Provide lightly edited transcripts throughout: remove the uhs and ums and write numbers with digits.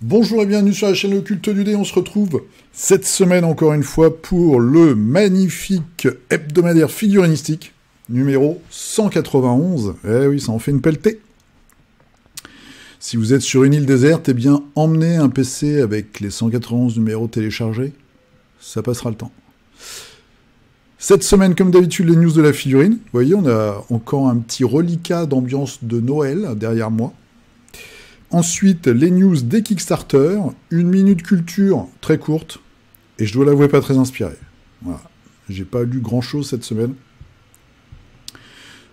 Bonjour et bienvenue sur la chaîne Occulte du Dé, on se retrouve cette semaine encore une fois pour le magnifique hebdomadaire figurinistique, numéro 191. Eh oui, ça en fait une pelletée. Si vous êtes sur une île déserte, eh bien, emmenez un PC avec les 191 numéros téléchargés, ça passera le temps. Cette semaine, comme d'habitude, les news de la figurine. Vous voyez, on a encore un petit reliquat d'ambiance de Noël derrière moi. Ensuite, les news des Kickstarter, une minute culture très courte, et je dois l'avouer pas très inspirée. Voilà, j'ai pas lu grand-chose cette semaine.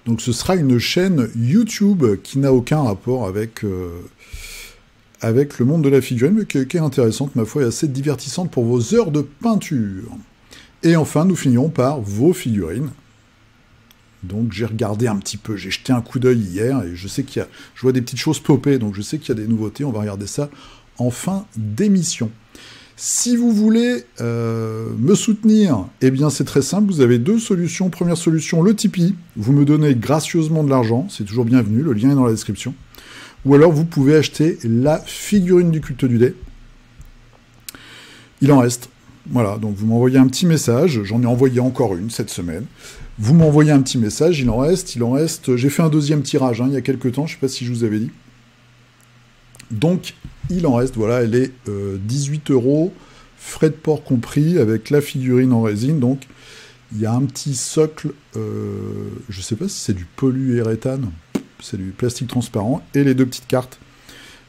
Donc ce sera une chaîne YouTube qui n'a aucun rapport avec le monde de la figurine, mais qui est intéressante, ma foi, et assez divertissante pour vos heures de peinture. Et enfin, nous finirons par vos figurines. Donc j'ai regardé un petit peu, j'ai jeté un coup d'œil hier, et je sais je vois des petites choses popper, donc je sais qu'il y a des nouveautés, on va regarder ça en fin d'émission. Si vous voulez me soutenir, eh bien c'est très simple, vous avez deux solutions. Première solution, le Tipeee, vous me donnez gracieusement de l'argent, c'est toujours bienvenu, le lien est dans la description. Ou alors vous pouvez acheter la figurine du culte du dé. Il en reste. Voilà, donc vous m'envoyez un petit message, j'en ai envoyé encore une cette semaine. Vous m'envoyez un petit message, il en reste. J'ai fait un deuxième tirage il y a quelques temps, je ne sais pas si je vous avais dit. Donc, il en reste, voilà, elle est 18 €, frais de port compris, avec la figurine en résine. Donc, il y a un petit socle, je ne sais pas si c'est du polyuréthane, c'est du plastique transparent, et les deux petites cartes.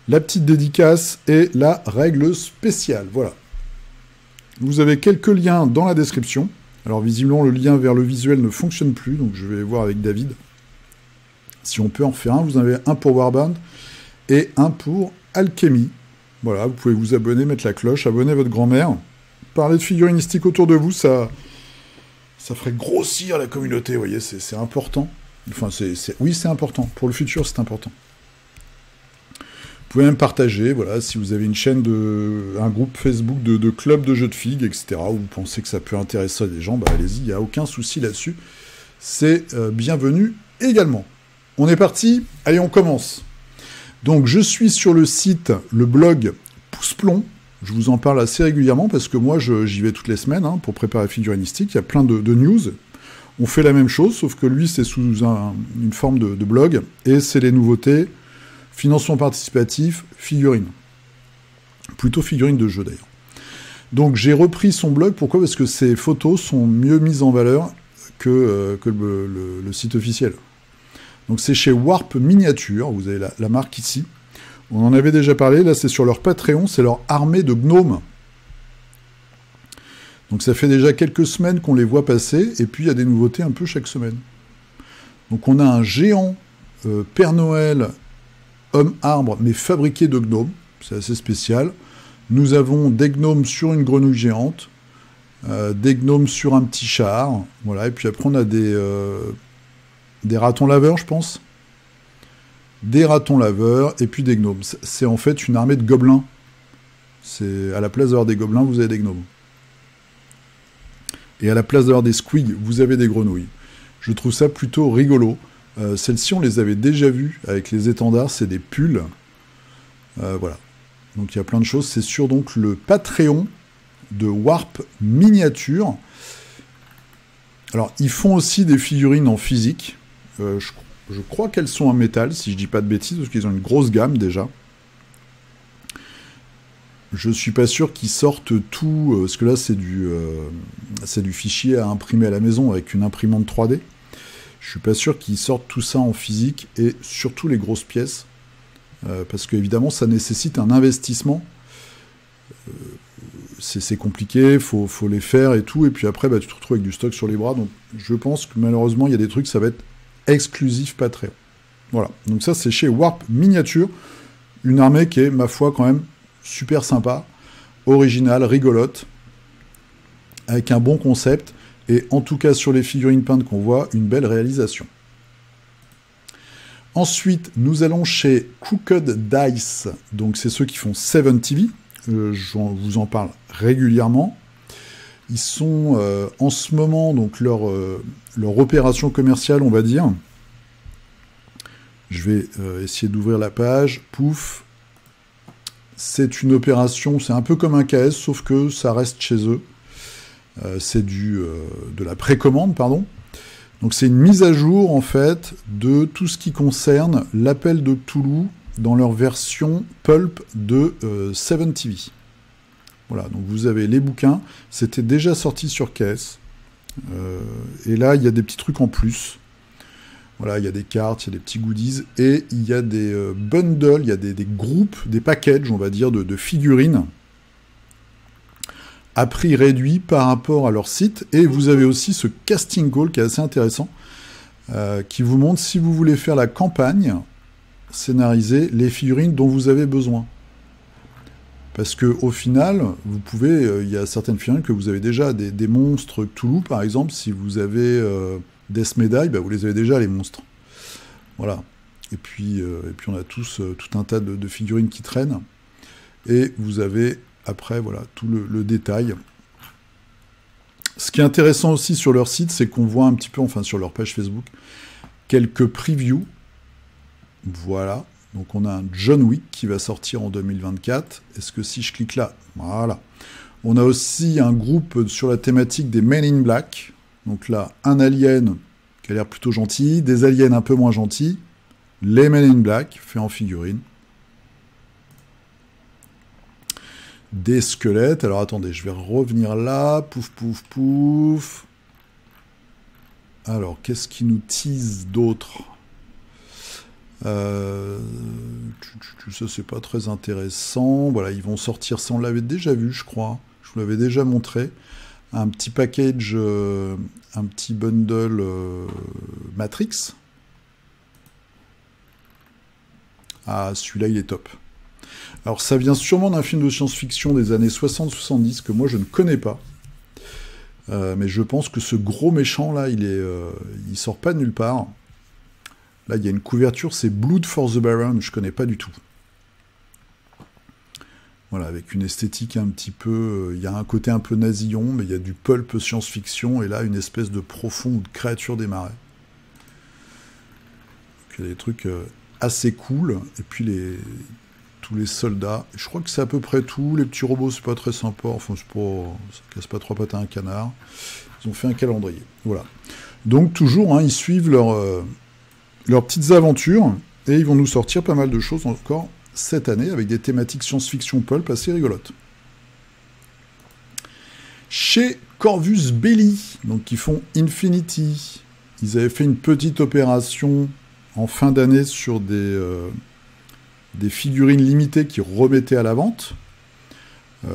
La petite dédicace et la règle spéciale, voilà. Vous avez quelques liens dans la description. Alors visiblement, le lien vers le visuel ne fonctionne plus, donc je vais voir avec David si on peut en faire un. Vous en avez un pour Warband et un pour Alchemy. Voilà, vous pouvez vous abonner, mettre la cloche, abonner votre grand-mère. Parler de figurinistique autour de vous, ça ferait grossir la communauté, vous voyez, c'est important. Enfin, oui, c'est important. Pour le futur, c'est important. Vous pouvez même partager, voilà, si vous avez une chaîne, un groupe Facebook de club de jeux de figues, etc., où vous pensez que ça peut intéresser des gens, bah allez-y, il n'y a aucun souci là-dessus. C'est bienvenu également. On est parti, allez, on commence. Donc, je suis sur le site, le blog Pouce-Plomb. Je vous en parle assez régulièrement, parce que moi, j'y vais toutes les semaines pour préparer Figuristique. Il y a plein de news. On fait la même chose, sauf que lui, c'est sous une forme de blog, et c'est les nouveautés. Financement participatif, figurine. Plutôt figurine de jeu, d'ailleurs. Donc, j'ai repris son blog. Pourquoi ? Parce que ses photos sont mieux mises en valeur que le site officiel. Donc, c'est chez Warp Miniature. Vous avez la marque ici. On en avait déjà parlé. Là, c'est sur leur Patreon. C'est leur armée de gnomes. Donc, ça fait déjà quelques semaines qu'on les voit passer. Et puis, il y a des nouveautés un peu chaque semaine. Donc, on a un géant Père Noël homme-arbre, mais fabriqué de gnomes. C'est assez spécial. Nous avons des gnomes sur une grenouille géante, des gnomes sur un petit char, voilà. Et puis après, on a des ratons laveurs, je pense. Des ratons laveurs, et puis des gnomes. C'est en fait une armée de gobelins. C'est à la place d'avoir des gobelins, vous avez des gnomes. Et à la place d'avoir des squigs, vous avez des grenouilles. Je trouve ça plutôt rigolo. Celles-ci, on les avait déjà vues avec les étendards, c'est des pulls. Voilà. Donc il y a plein de choses. C'est sur donc le Patreon de Warp Miniature. Alors, ils font aussi des figurines en physique. Je crois qu'elles sont en métal, si je dis pas de bêtises, parce qu'ils ont une grosse gamme déjà. Je suis pas sûr qu'ils sortent tout, parce que là, c'est du fichier à imprimer à la maison avec une imprimante 3D. Je suis pas sûr qu'ils sortent tout ça en physique, et surtout les grosses pièces, parce qu'évidemment, ça nécessite un investissement. C'est compliqué, faut les faire et tout, et puis après, tu te retrouves avec du stock sur les bras, donc je pense que malheureusement, il y a des trucs, ça va être exclusif Patreon. Voilà, donc ça, c'est chez Warp Miniature, une armée qui est, ma foi, quand même super sympa, originale, rigolote, avec un bon concept, et en tout cas sur les figurines peintes qu'on voit, une belle réalisation. Ensuite, nous allons chez Crooked Dice, donc c'est ceux qui font 7TV, je vous en parle régulièrement. Ils sont en ce moment, donc leur opération commerciale, on va dire. Je vais essayer d'ouvrir la page. Pouf. C'est une opération, c'est un peu comme un KS, sauf que ça reste chez eux. C'est de la précommande, pardon. Donc c'est une mise à jour, en fait, de tout ce qui concerne l'appel de Cthulhu dans leur version Pulp de 7TV. Voilà, donc vous avez les bouquins. C'était déjà sorti sur KS. Et là, il y a des petits trucs en plus. Voilà, il y a des cartes, il y a des petits goodies, et il y a des bundles, il y a des groupes, des packages, on va dire, de figurines à prix réduit par rapport à leur site. Et vous avez aussi ce casting call qui est assez intéressant, qui vous montre si vous voulez faire la campagne, scénariser les figurines dont vous avez besoin. Parce que au final, vous pouvez, il y a certaines figurines que vous avez déjà, des monstres Cthulhu, par exemple, si vous avez Death Medai, bah vous les avez déjà, les monstres. Voilà. Et puis on a tous tout un tas de figurines qui traînent. Et vous avez, après, voilà, tout le détail. Ce qui est intéressant aussi sur leur site, c'est qu'on voit un petit peu, enfin sur leur page Facebook, quelques previews. Voilà. Donc on a un John Wick qui va sortir en 2024. Est-ce que si je clique là, voilà. On a aussi un groupe sur la thématique des Men in Black. Donc là, un alien qui a l'air plutôt gentil, des aliens un peu moins gentils, les Men in Black, fait en figurine. Des squelettes. Alors attendez, je vais revenir là. Pouf, pouf, pouf. Alors, qu'est-ce qui nous tease d'autre ? Ça, c'est pas très intéressant. Voilà, ils vont sortir ça. On l'avait déjà vu, je crois. Je vous l'avais déjà montré. Un petit package, un petit bundle Matrix. Ah, celui-là, il est top. Alors, ça vient sûrement d'un film de science-fiction des années 60-70 que moi, je ne connais pas. Mais je pense que ce gros méchant-là, il sort pas de nulle part. Là, il y a une couverture, c'est Blood for the Baron, je connais pas du tout. Voilà, avec une esthétique un petit peu... il y a un côté un peu nasillon, mais il y a du pulp science-fiction, et là, une espèce de profonde créature des marais. Donc, il y a des trucs assez cool, et puis tous les soldats. Je crois que c'est à peu près tout. Les petits robots, c'est pas très sympa, enfin, ça casse pas trois pattes à un canard. Ils ont fait un calendrier. Voilà. Donc, toujours, hein, ils suivent leurs petites aventures, et ils vont nous sortir pas mal de choses encore cette année, avec des thématiques science-fiction pulp assez rigolotes. Chez Corvus Belli, donc qui font Infinity, ils avaient fait une petite opération en fin d'année sur des figurines limitées qui remettaient à la vente.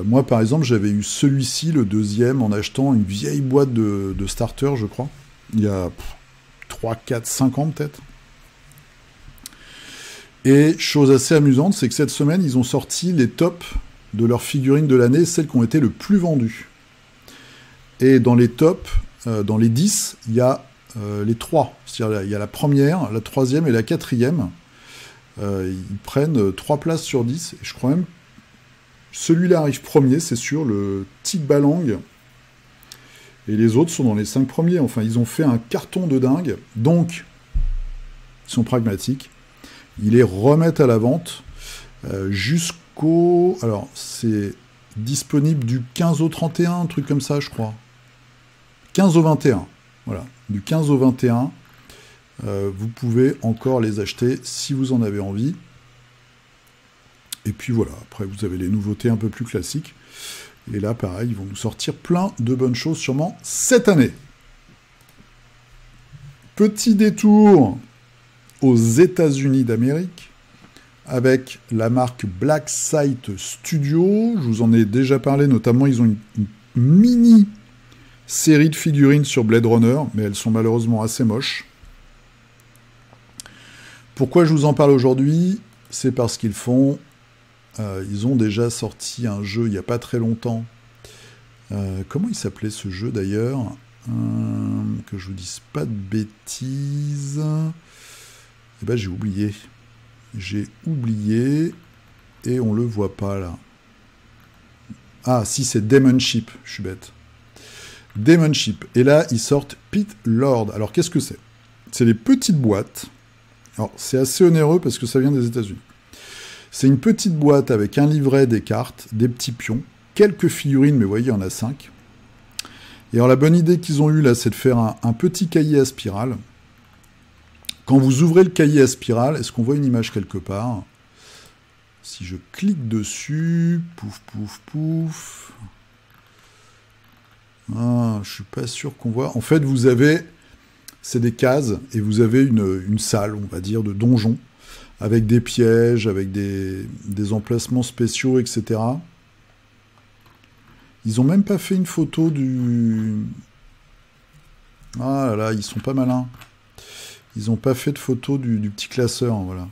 Moi, par exemple, j'avais eu celui-ci, le deuxième, en achetant une vieille boîte de starter, je crois, il y a 3, 4, 5 ans peut-être. Et chose assez amusante, c'est que cette semaine, ils ont sorti les tops de leurs figurines de l'année, celles qui ont été le plus vendues. Et dans les tops, dans les 10, il y a les 3. C'est-à-dire, il y a la première, la troisième et la quatrième. Ils prennent 3 places sur 10. Et je crois même celui-là arrive premier, c'est sûr, le Tig Balang. Et les autres sont dans les 5 premiers. Enfin, ils ont fait un carton de dingue. Donc, ils sont pragmatiques. Ils les remettent à la vente jusqu'au... Alors, c'est disponible du 15 au 31, un truc comme ça, je crois. 15 au 21. Voilà. Du 15 au 21, vous pouvez encore les acheter si vous en avez envie. Et puis voilà, après vous avez les nouveautés un peu plus classiques. Et là, pareil, ils vont nous sortir plein de bonnes choses, sûrement cette année. Petit détour aux États-Unis d'Amérique, avec la marque Black Site Studio. Je vous en ai déjà parlé, notamment, ils ont une mini série de figurines sur Blade Runner, mais elles sont malheureusement assez moches. Pourquoi je vous en parle aujourd'hui ? C'est parce qu'ils ont déjà sorti un jeu il n'y a pas très longtemps. Comment il s'appelait ce jeu d'ailleurs ? Que je vous dise pas de bêtises. Eh ben j'ai oublié. Et on le voit pas là. Ah si, c'est Demon Ship, je suis bête. Demon Ship. Et là, ils sortent Pit Lord. Alors, qu'est-ce que c'est? C'est les petites boîtes. Alors, c'est assez onéreux parce que ça vient des États-Unis. C'est une petite boîte avec un livret, des cartes, des petits pions, quelques figurines, mais vous voyez, il y en a 5. Et alors, la bonne idée qu'ils ont eue, là, c'est de faire un petit cahier à spirale. Quand vous ouvrez le cahier à spirale, est-ce qu'on voit une image quelque part? Si je clique dessus, pouf, pouf, pouf. Ah, je suis pas sûr qu'on voit. En fait, vous avez, c'est des cases, et vous avez une salle, on va dire, de donjon, avec des pièges, avec des emplacements spéciaux, etc. Ils ont même pas fait une photo du... Ah là là, ils sont pas malins. Ils n'ont pas fait de photo du petit classeur, hein, voilà.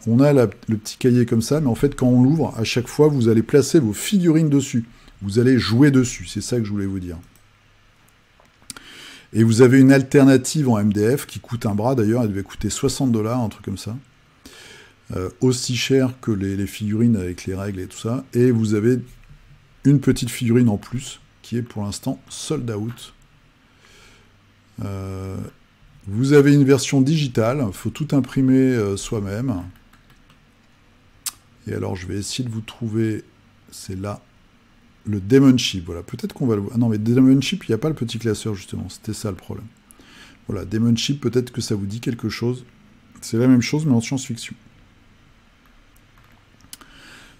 On a le petit cahier comme ça, mais en fait, quand on l'ouvre, à chaque fois, vous allez placer vos figurines dessus. Vous allez jouer dessus, c'est ça que je voulais vous dire. Et vous avez une alternative en MDF qui coûte un bras, d'ailleurs, elle devait coûter 60 $, un truc comme ça. Aussi cher que les figurines avec les règles et tout ça. Et vous avez une petite figurine en plus, qui est pour l'instant sold out. Vous avez une version digitale, il faut tout imprimer soi-même. Et alors, je vais essayer de vous trouver, c'est là, le Demon Ship. Voilà, peut-être qu'on va le voir. Ah non, mais Demon Ship, il n'y a pas le petit classeur, justement. C'était ça le problème. Voilà, Demon Ship, peut-être que ça vous dit quelque chose. C'est la même chose, mais en science-fiction.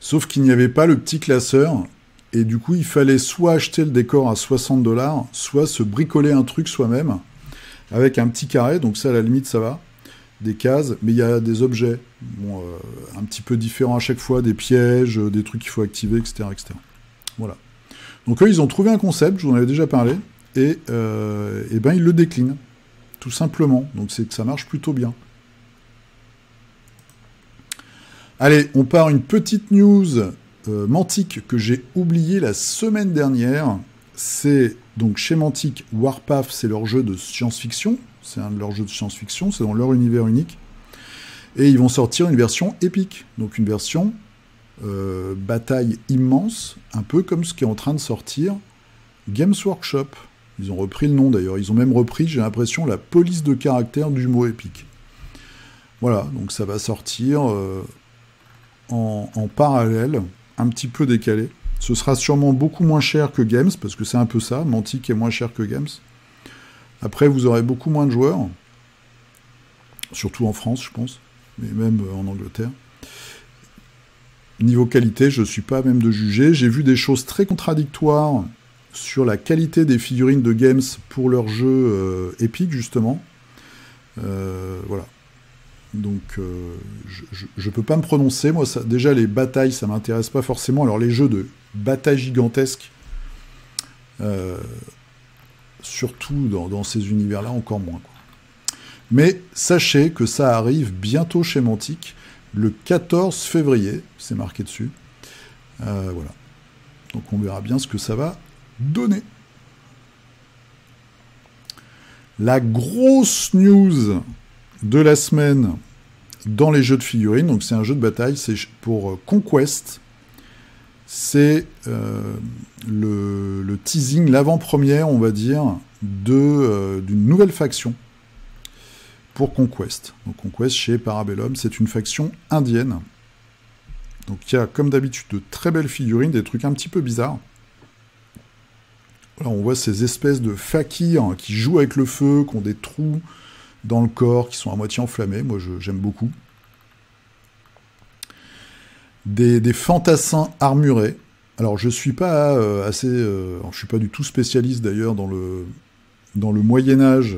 Sauf qu'il n'y avait pas le petit classeur. Et du coup, il fallait soit acheter le décor à 60 $, soit se bricoler un truc soi-même. Avec un petit carré, donc ça, à la limite, ça va. Des cases, mais il y a des objets. Bon, un petit peu différents à chaque fois. Des pièges, des trucs qu'il faut activer, etc., etc. Voilà. Donc eux, ils ont trouvé un concept, je vous en avais déjà parlé, et ben ils le déclinent, tout simplement. Donc c'est que ça marche plutôt bien. Allez, on part une petite news Mantic que j'ai oubliée la semaine dernière. C'est donc chez Mantic, Warpath, c'est leur jeu de science-fiction. C'est un de leurs jeux de science-fiction, c'est dans leur univers unique. Et ils vont sortir une version épique, donc une version bataille immense, un peu comme ce qui est en train de sortir Games Workshop. Ils ont repris le nom d'ailleurs, ils ont même repris, j'ai l'impression, la police de caractère du mot épique. Voilà, donc ça va sortir en parallèle, un petit peu décalé. Ce sera sûrement beaucoup moins cher que Games, parce que c'est un peu ça, Mantic est moins cher que Games. Après, vous aurez beaucoup moins de joueurs, surtout en France, je pense, mais même en Angleterre. Niveau qualité, je ne suis pas à même de juger. J'ai vu des choses très contradictoires sur la qualité des figurines de Games pour leur jeu Epic, justement. Voilà. Donc, je ne peux pas me prononcer. Moi, ça, déjà, les batailles, ça ne m'intéresse pas forcément. Alors, les jeux de bataille gigantesques, surtout dans ces univers-là, encore moins, quoi. Mais sachez que ça arrive bientôt chez Mantic, le 14 février, c'est marqué dessus. Voilà. Donc on verra bien ce que ça va donner. La grosse news de la semaine dans les jeux de figurines, donc c'est un jeu de bataille, c'est pour Conquest. C'est le teasing, l'avant-première, on va dire, d'une nouvelle faction pour Conquest. Donc Conquest chez Parabellum, c'est une faction indienne. Donc il y a comme d'habitude de très belles figurines, des trucs un petit peu bizarres. Là on voit ces espèces de fakirs qui jouent avec le feu, qui ont des trous dans le corps, qui sont à moitié enflammés. Moi j'aime beaucoup. Des fantassins armurés. Alors je suis pas je suis pas du tout spécialiste d'ailleurs dans le Moyen-Âge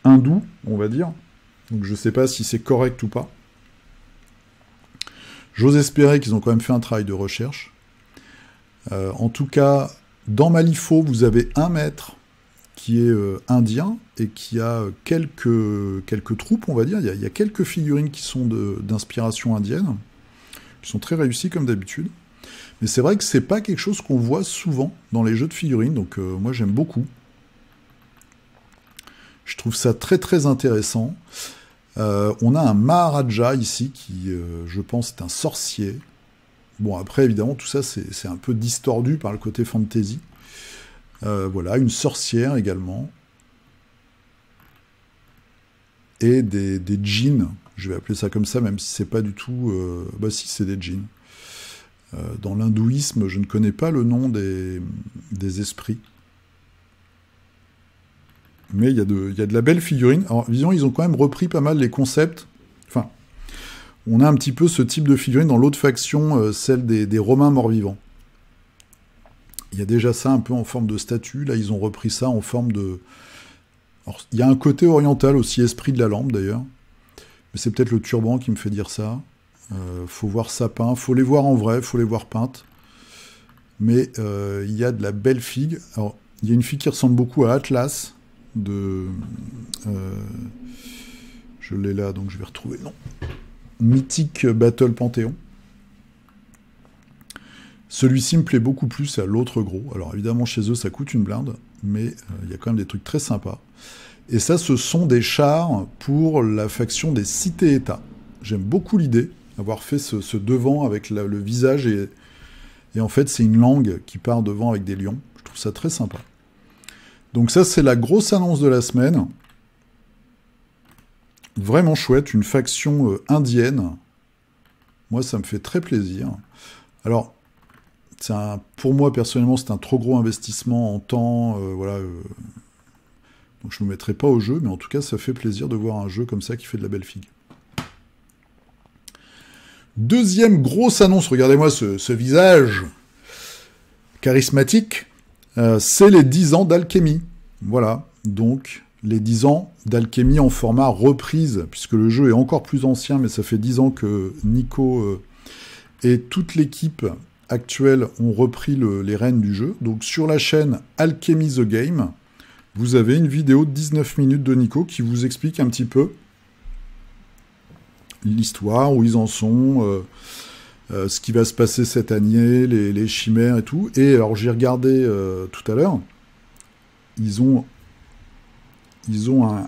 hindou, on va dire. Donc je sais pas si c'est correct ou pas. J'ose espérer qu'ils ont quand même fait un travail de recherche. En tout cas, dans Malifaux, vous avez un maître qui est indien et qui a quelques troupes, on va dire. Il y a quelques figurines qui sont d'inspiration indienne, qui sont très réussies comme d'habitude. Mais c'est vrai que c'est pas quelque chose qu'on voit souvent dans les jeux de figurines, donc moi j'aime beaucoup. Je trouve ça très très intéressant. On a un Maharaja ici qui, je pense, est un sorcier. Bon, après, évidemment, tout ça, c'est un peu distordu par le côté fantasy. Voilà, une sorcière également. Et des djinns, je vais appeler ça comme ça, même si c'est pas du tout... bah si, c'est des djinns. Dans l'hindouisme, je ne connais pas le nom des esprits. Mais il y a de la belle figurine. Alors, disons, ils ont quand même repris pas mal les concepts. Enfin, on a un petit peu ce type de figurine dans l'autre faction, celle des Romains morts-vivants. Il y a déjà ça un peu en forme de statue. Là, ils ont repris ça en forme de... Alors, il y a un côté oriental aussi, esprit de la lampe d'ailleurs. Mais c'est peut-être le turban qui me fait dire ça. Faut voir ça peint. Faut les voir en vrai, faut les voir peintes. Mais il y a de la belle figue. Alors, il y a une fille qui ressemble beaucoup à Atlas. Je l'ai là, donc je vais retrouver le nom. Mythic Battle Panthéon. Celui-ci me plaît beaucoup plus à l'autre gros. Alors évidemment, chez eux, ça coûte une blinde, mais il y a quand même des trucs très sympas. Et ça, ce sont des chars pour la faction des cités-États. J'aime beaucoup l'idée, avoir fait ce devant avec le visage, et en fait, c'est une langue qui part devant avec des lions. Je trouve ça très sympa. Donc ça, c'est la grosse annonce de la semaine. Vraiment chouette, une faction indienne. Moi, ça me fait très plaisir. Alors, pour moi, personnellement, c'est un trop gros investissement en temps. Voilà. Donc je ne me mettrai pas au jeu, mais en tout cas, ça fait plaisir de voir un jeu comme ça qui fait de la belle figue. Deuxième grosse annonce, regardez-moi ce visage charismatique, c'est les 10 ans d'Alchemy. Voilà, donc les 10 ans d'Alchemy en format reprise, puisque le jeu est encore plus ancien, mais ça fait 10 ans que Nico et toute l'équipe actuelle ont repris les rênes du jeu. Donc sur la chaîne Alchemy the Game, vous avez une vidéo de 19 minutes de Nico qui vous explique un petit peu l'histoire, où ils en sont, ce qui va se passer cette année, les chimères et tout. Et alors j'ai regardé tout à l'heure, ils ont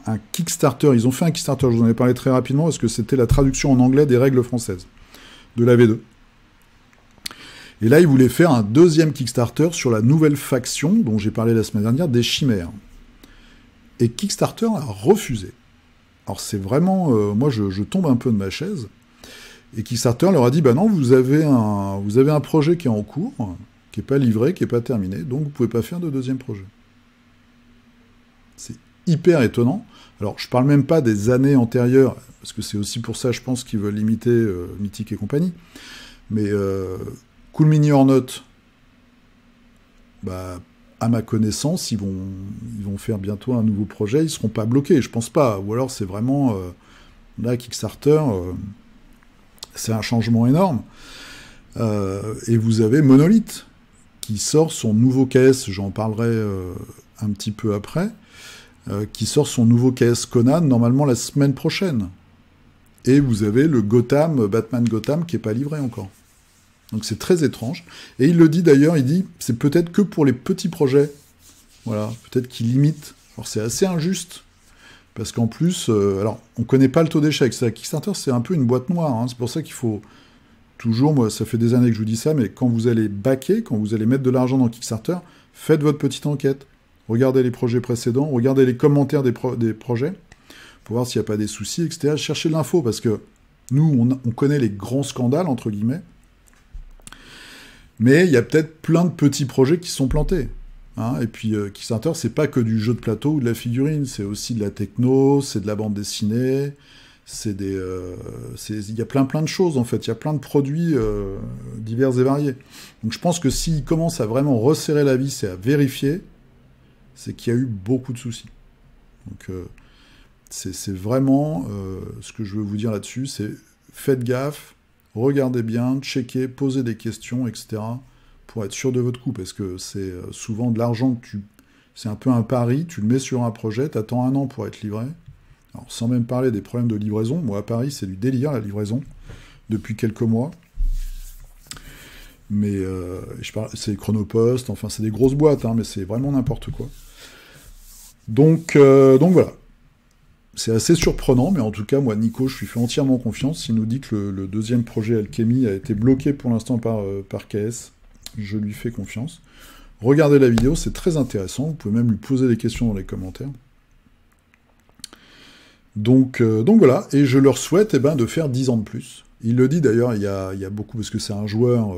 un Kickstarter, ils ont fait un Kickstarter, je vous en ai parlé très rapidement, parce que c'était la traduction en anglais des règles françaises, de la V2. Et là, ils voulaient faire un deuxième Kickstarter sur la nouvelle faction, dont j'ai parlé la semaine dernière, des chimères. Et Kickstarter a refusé. Alors c'est vraiment... moi, je tombe un peu de ma chaise. Et Kickstarter leur a dit, bah non, vous avez un projet qui est en cours, qui n'est pas livré, qui n'est pas terminé, donc vous ne pouvez pas faire de deuxième projet. C'est hyper étonnant. Alors, je ne parle même pas des années antérieures, parce que c'est aussi pour ça, je pense, qu'ils veulent limiter Mythic et compagnie. Mais Cool Mini or Not, bah, à ma connaissance, ils vont faire bientôt un nouveau projet, ils ne seront pas bloqués, je pense pas. Ou alors, c'est vraiment... là, Kickstarter, c'est un changement énorme. Et vous avez Monolith, qui sort son nouveau KS, j'en parlerai un petit peu après, qui sort son nouveau KS Conan, normalement la semaine prochaine. Et vous avez le Batman Gotham, qui n'est pas livré encore. Donc c'est très étrange. Et il le dit d'ailleurs, il dit, c'est peut-être que pour les petits projets. Voilà, peut-être qu'il limite. Alors c'est assez injuste, parce qu'en plus, alors on ne connaît pas le taux d'échec. Kickstarter, c'est un peu une boîte noire. Hein. C'est pour ça qu'il faut toujours, moi ça fait des années que je vous dis ça, mais quand vous allez backer, quand vous allez mettre de l'argent dans Kickstarter, faites votre petite enquête. Regardez les projets précédents, regardez les commentaires des projets, pour voir s'il n'y a pas des soucis, etc. Cherchez de l'info, parce que nous, on connaît les grands scandales, entre guillemets, mais il y a peut-être plein de petits projets qui sont plantés. Hein. Et puis, Kickstarter, c'est pas que du jeu de plateau ou de la figurine, c'est aussi de la techno, c'est de la bande dessinée, il y a plein de choses, en fait. Il y a plein de produits divers et variés. Donc, je pense que s'ils commencent à vraiment resserrer la vis et à vérifier, c'est qu'il y a eu beaucoup de soucis. Donc, c'est vraiment ce que je veux vous dire là-dessus, c'est faites gaffe, regardez bien, checkez, posez des questions, etc., pour être sûr de votre coup, parce que c'est souvent de l'argent que c'est un peu un pari, tu le mets sur un projet, t'attends 1 an pour être livré. Alors, sans même parler des problèmes de livraison, moi à Paris, c'est du délire la livraison, depuis quelques mois. Mais c'est Chronopost, enfin c'est des grosses boîtes, hein, mais c'est vraiment n'importe quoi. Donc voilà. C'est assez surprenant, mais en tout cas, moi, Nico, je lui fais entièrement confiance. Il nous dit que le deuxième projet Alchemy a été bloqué pour l'instant par KS. Je lui fais confiance. Regardez la vidéo, c'est très intéressant. Vous pouvez même lui poser des questions dans les commentaires. Donc voilà, et je leur souhaite de faire 10 ans de plus. Il le dit d'ailleurs, il y a beaucoup, parce que c'est un joueur,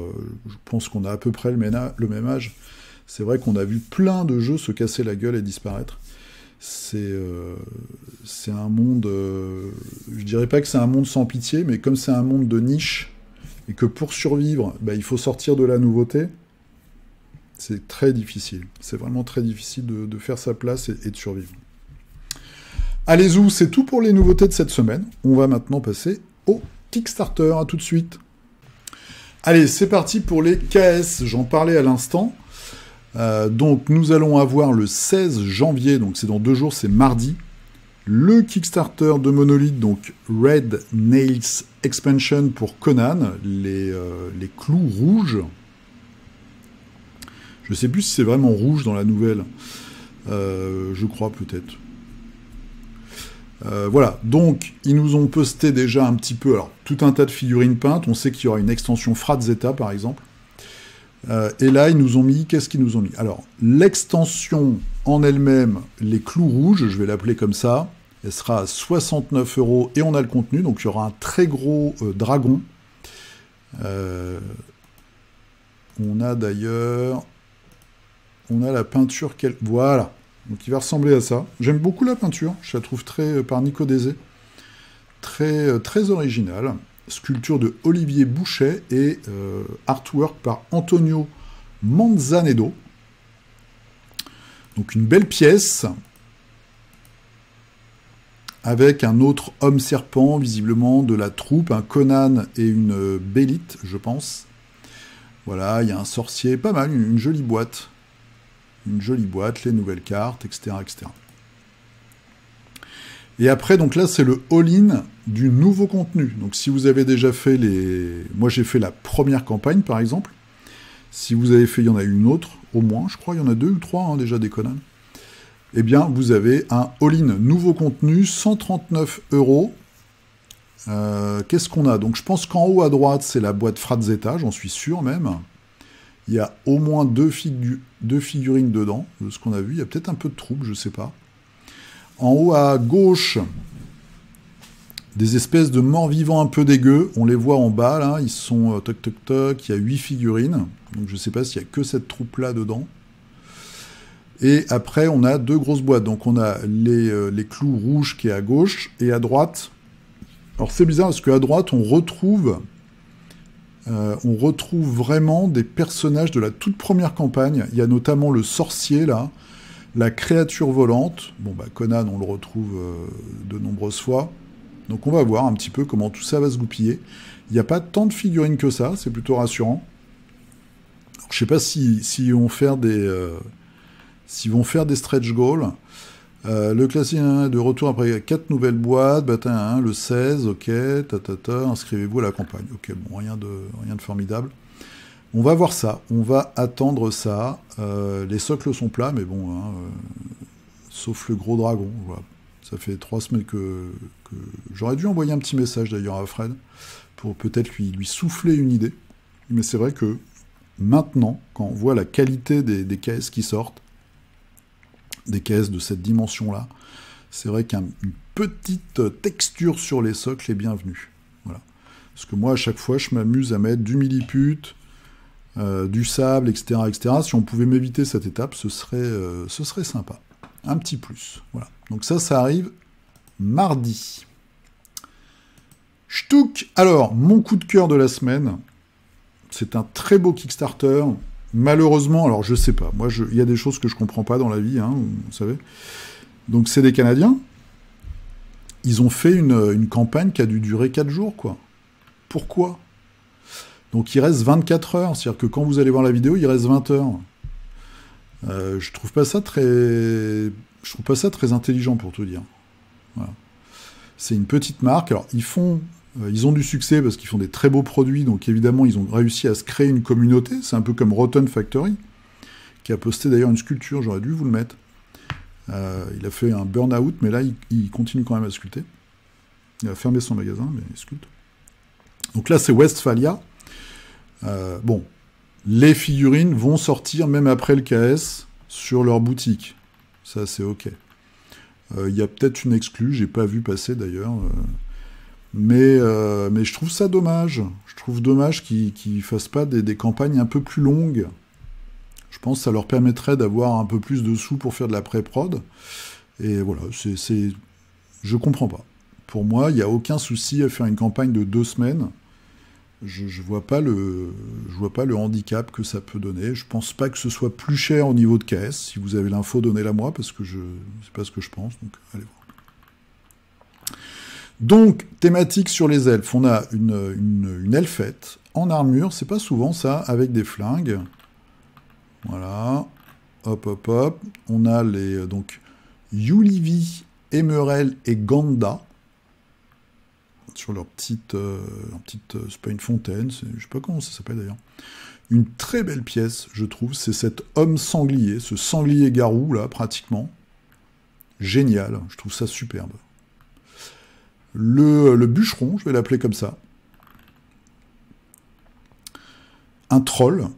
je pense qu'on a à peu près le même âge. C'est vrai qu'on a vu plein de jeux se casser la gueule et disparaître. C'est un monde, je dirais pas que c'est un monde sans pitié, mais comme c'est un monde de niche, et que pour survivre, il faut sortir de la nouveauté, c'est très difficile. C'est vraiment très difficile de faire sa place et de survivre. Allez zou, c'est tout pour les nouveautés de cette semaine. On va maintenant passer au Kickstarter. À tout de suite. Allez, c'est parti pour les KS. J'en parlais à l'instant. Donc, nous allons avoir le 16 janvier, donc c'est dans 2 jours, c'est mardi, le Kickstarter de Monolith, donc Red Nails Expansion pour Conan, les clous rouges. Je sais plus si c'est vraiment rouge dans la nouvelle. Je crois peut-être. Voilà, donc ils nous ont posté déjà un petit peu, alors tout un tas de figurines peintes, on sait qu'il y aura une extension Frazetta par exemple, et là ils nous ont mis, qu'est-ce qu'ils nous ont mis? Alors, l'extension en elle-même, les clous rouges, je vais l'appeler comme ça, elle sera à 69 € et on a le contenu, donc il y aura un très gros dragon. On a d'ailleurs, on a la peinture, voilà. Donc il va ressembler à ça. J'aime beaucoup la peinture, je la trouve par Nico Désé. Très originale. Sculpture de Olivier Bouchet et artwork par Antonio Manzanedo. Donc une belle pièce. Avec un autre homme-serpent, visiblement de la troupe, un Conan et une Bélite, je pense. Voilà, il y a un sorcier, pas mal, une jolie boîte. Une jolie boîte, les nouvelles cartes, etc., etc. Et après, donc là, c'est le all-in du nouveau contenu. Donc si vous avez déjà fait moi, j'ai fait la première campagne, par exemple. Si vous avez fait, il y en a une autre, au moins, je crois, il y en a 2 ou 3, déjà, des Conan. Eh bien, vous avez un all-in nouveau contenu, 139 €. Qu'est-ce qu'on a? Donc je pense qu'en haut à droite, c'est la boîte Frazetta, j'en suis sûr même. Il y a au moins 2 figurines dedans, de ce qu'on a vu. Il y a peut-être un peu de trouble, je ne sais pas. En haut à gauche, des espèces de morts-vivants un peu dégueux. On les voit en bas, là. Ils sont toc toc toc. Il y a 8 figurines. Donc je ne sais pas s'il n'y a que cette troupe-là dedans. Et après, on a 2 grosses boîtes. Donc on a les clous rouges qui est à gauche. Et à droite... Alors c'est bizarre parce qu'à droite, on retrouve vraiment des personnages de la toute première campagne. Il y a notamment le sorcier, là, la créature volante. Bon, Conan, on le retrouve de nombreuses fois. Donc on va voir un petit peu comment tout ça va se goupiller. Il n'y a pas tant de figurines que ça, c'est plutôt rassurant. Alors, je ne sais pas s'ils vont faire des stretch goals. Le classique de retour après 4 nouvelles boîtes, le 16, ok, inscrivez-vous à la campagne. Ok, bon, rien de formidable. On va voir ça, on va attendre ça. Les socles sont plats, mais bon, sauf le gros dragon. Voilà. Ça fait 3 semaines que j'aurais dû envoyer un petit message d'ailleurs à Fred, pour peut-être lui souffler une idée. Mais c'est vrai que maintenant, quand on voit la qualité des caisses qui sortent, des caisses de cette dimension-là, c'est vrai qu'une petite texture sur les socles est bienvenue. Voilà. Parce que moi, à chaque fois, je m'amuse à mettre du milliput, du sable, etc., etc. Si on pouvait m'éviter cette étape, ce serait sympa. Un petit plus. Voilà. Donc ça arrive mardi. Ch'touk. Alors, mon coup de cœur de la semaine, c'est un très beau Kickstarter. Malheureusement, alors je sais pas, moi il y a des choses que je comprends pas dans la vie, vous savez. Donc c'est des Canadiens. Ils ont fait une campagne qui a dû durer 4 jours, quoi. Pourquoi? Donc il reste 24 heures, c'est-à-dire que quand vous allez voir la vidéo, il reste 20 heures. Je trouve pas ça très intelligent, pour tout dire. Voilà. C'est une petite marque. Alors ils ont du succès parce qu'ils font des très beaux produits, donc évidemment ils ont réussi à se créer une communauté. C'est un peu comme Rotten Factory, qui a posté d'ailleurs une sculpture, j'aurais dû vous le mettre. Il a fait un burn-out, mais là il continue quand même à sculpter. Il a fermé son magasin, mais il sculpte. Donc là c'est Westphalia. Bon, Les figurines vont sortir même après le KS sur leur boutique. Ça, c'est OK. Il y a peut-être une exclue, j'ai pas vu passer d'ailleurs. Mais je trouve ça dommage. Je trouve dommage qu'ils ne fassent pas des campagnes un peu plus longues. Je pense que ça leur permettrait d'avoir un peu plus de sous pour faire de la pré-prod. Et voilà, je comprends pas. Pour moi, il n'y a aucun souci à faire une campagne de 2 semaines. Je vois pas le handicap que ça peut donner. Je pense pas que ce soit plus cher au niveau de KS. Si vous avez l'info, donnez-la moi, parce que c'est pas ce que je pense. Donc, allez voir. Donc, thématique sur les elfes. On a une elfette en armure. C'est pas souvent ça, avec des flingues. Voilà. Hop, hop, hop. On a les donc Yulivi, Emerald et Ganda. Sur leur petite, c'est pas une fontaine, je sais pas comment ça s'appelle d'ailleurs. Une très belle pièce, je trouve, c'est cet homme sanglier, ce sanglier garou là, pratiquement. Génial, je trouve ça superbe. Le bûcheron, je vais l'appeler comme ça. Un troll,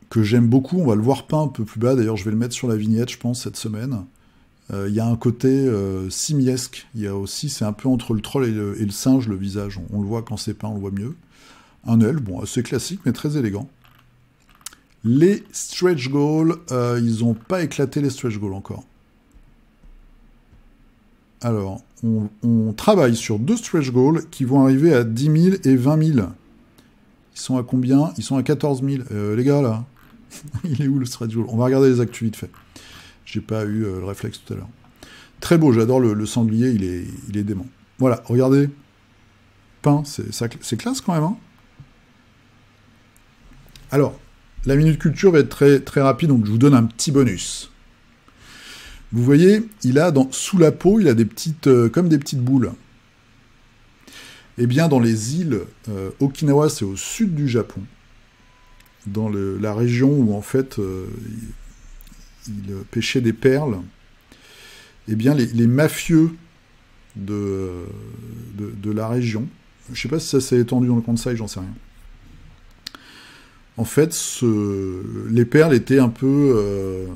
que j'aime beaucoup, on va le voir peint un peu plus bas, d'ailleurs je vais le mettre sur la vignette, je pense, cette semaine. Il y a un côté simiesque. Il y a aussi, c'est un peu entre le troll et le singe, le visage. On le voit quand c'est peint, on le voit mieux. Un elfe, bon, assez classique, mais très élégant. Les stretch goals, ils n'ont pas éclaté les stretch goals encore. Alors, on travaille sur 2 stretch goals qui vont arriver à 10 000 et 20 000. Ils sont à combien? Ils sont à 14 000. Les gars, là, il est où le stretch goal? On va regarder les actus vite fait. J'ai pas eu le réflexe tout à l'heure. Très beau, j'adore le sanglier, il est dément. Voilà, regardez. Peint, c'est classe quand même. Hein. Alors, la minute culture va être très, très rapide, donc je vous donne un petit bonus. Vous voyez, il a sous la peau, il a des petites, comme des petites boules. Eh bien, dans les îles, Okinawa, c'est au sud du Japon, dans la région où en fait... il pêchait des perles, eh bien les mafieux de la région, je ne sais pas si ça s'est étendu dans le Kansai, j'en sais rien. En fait, les perles étaient un peu...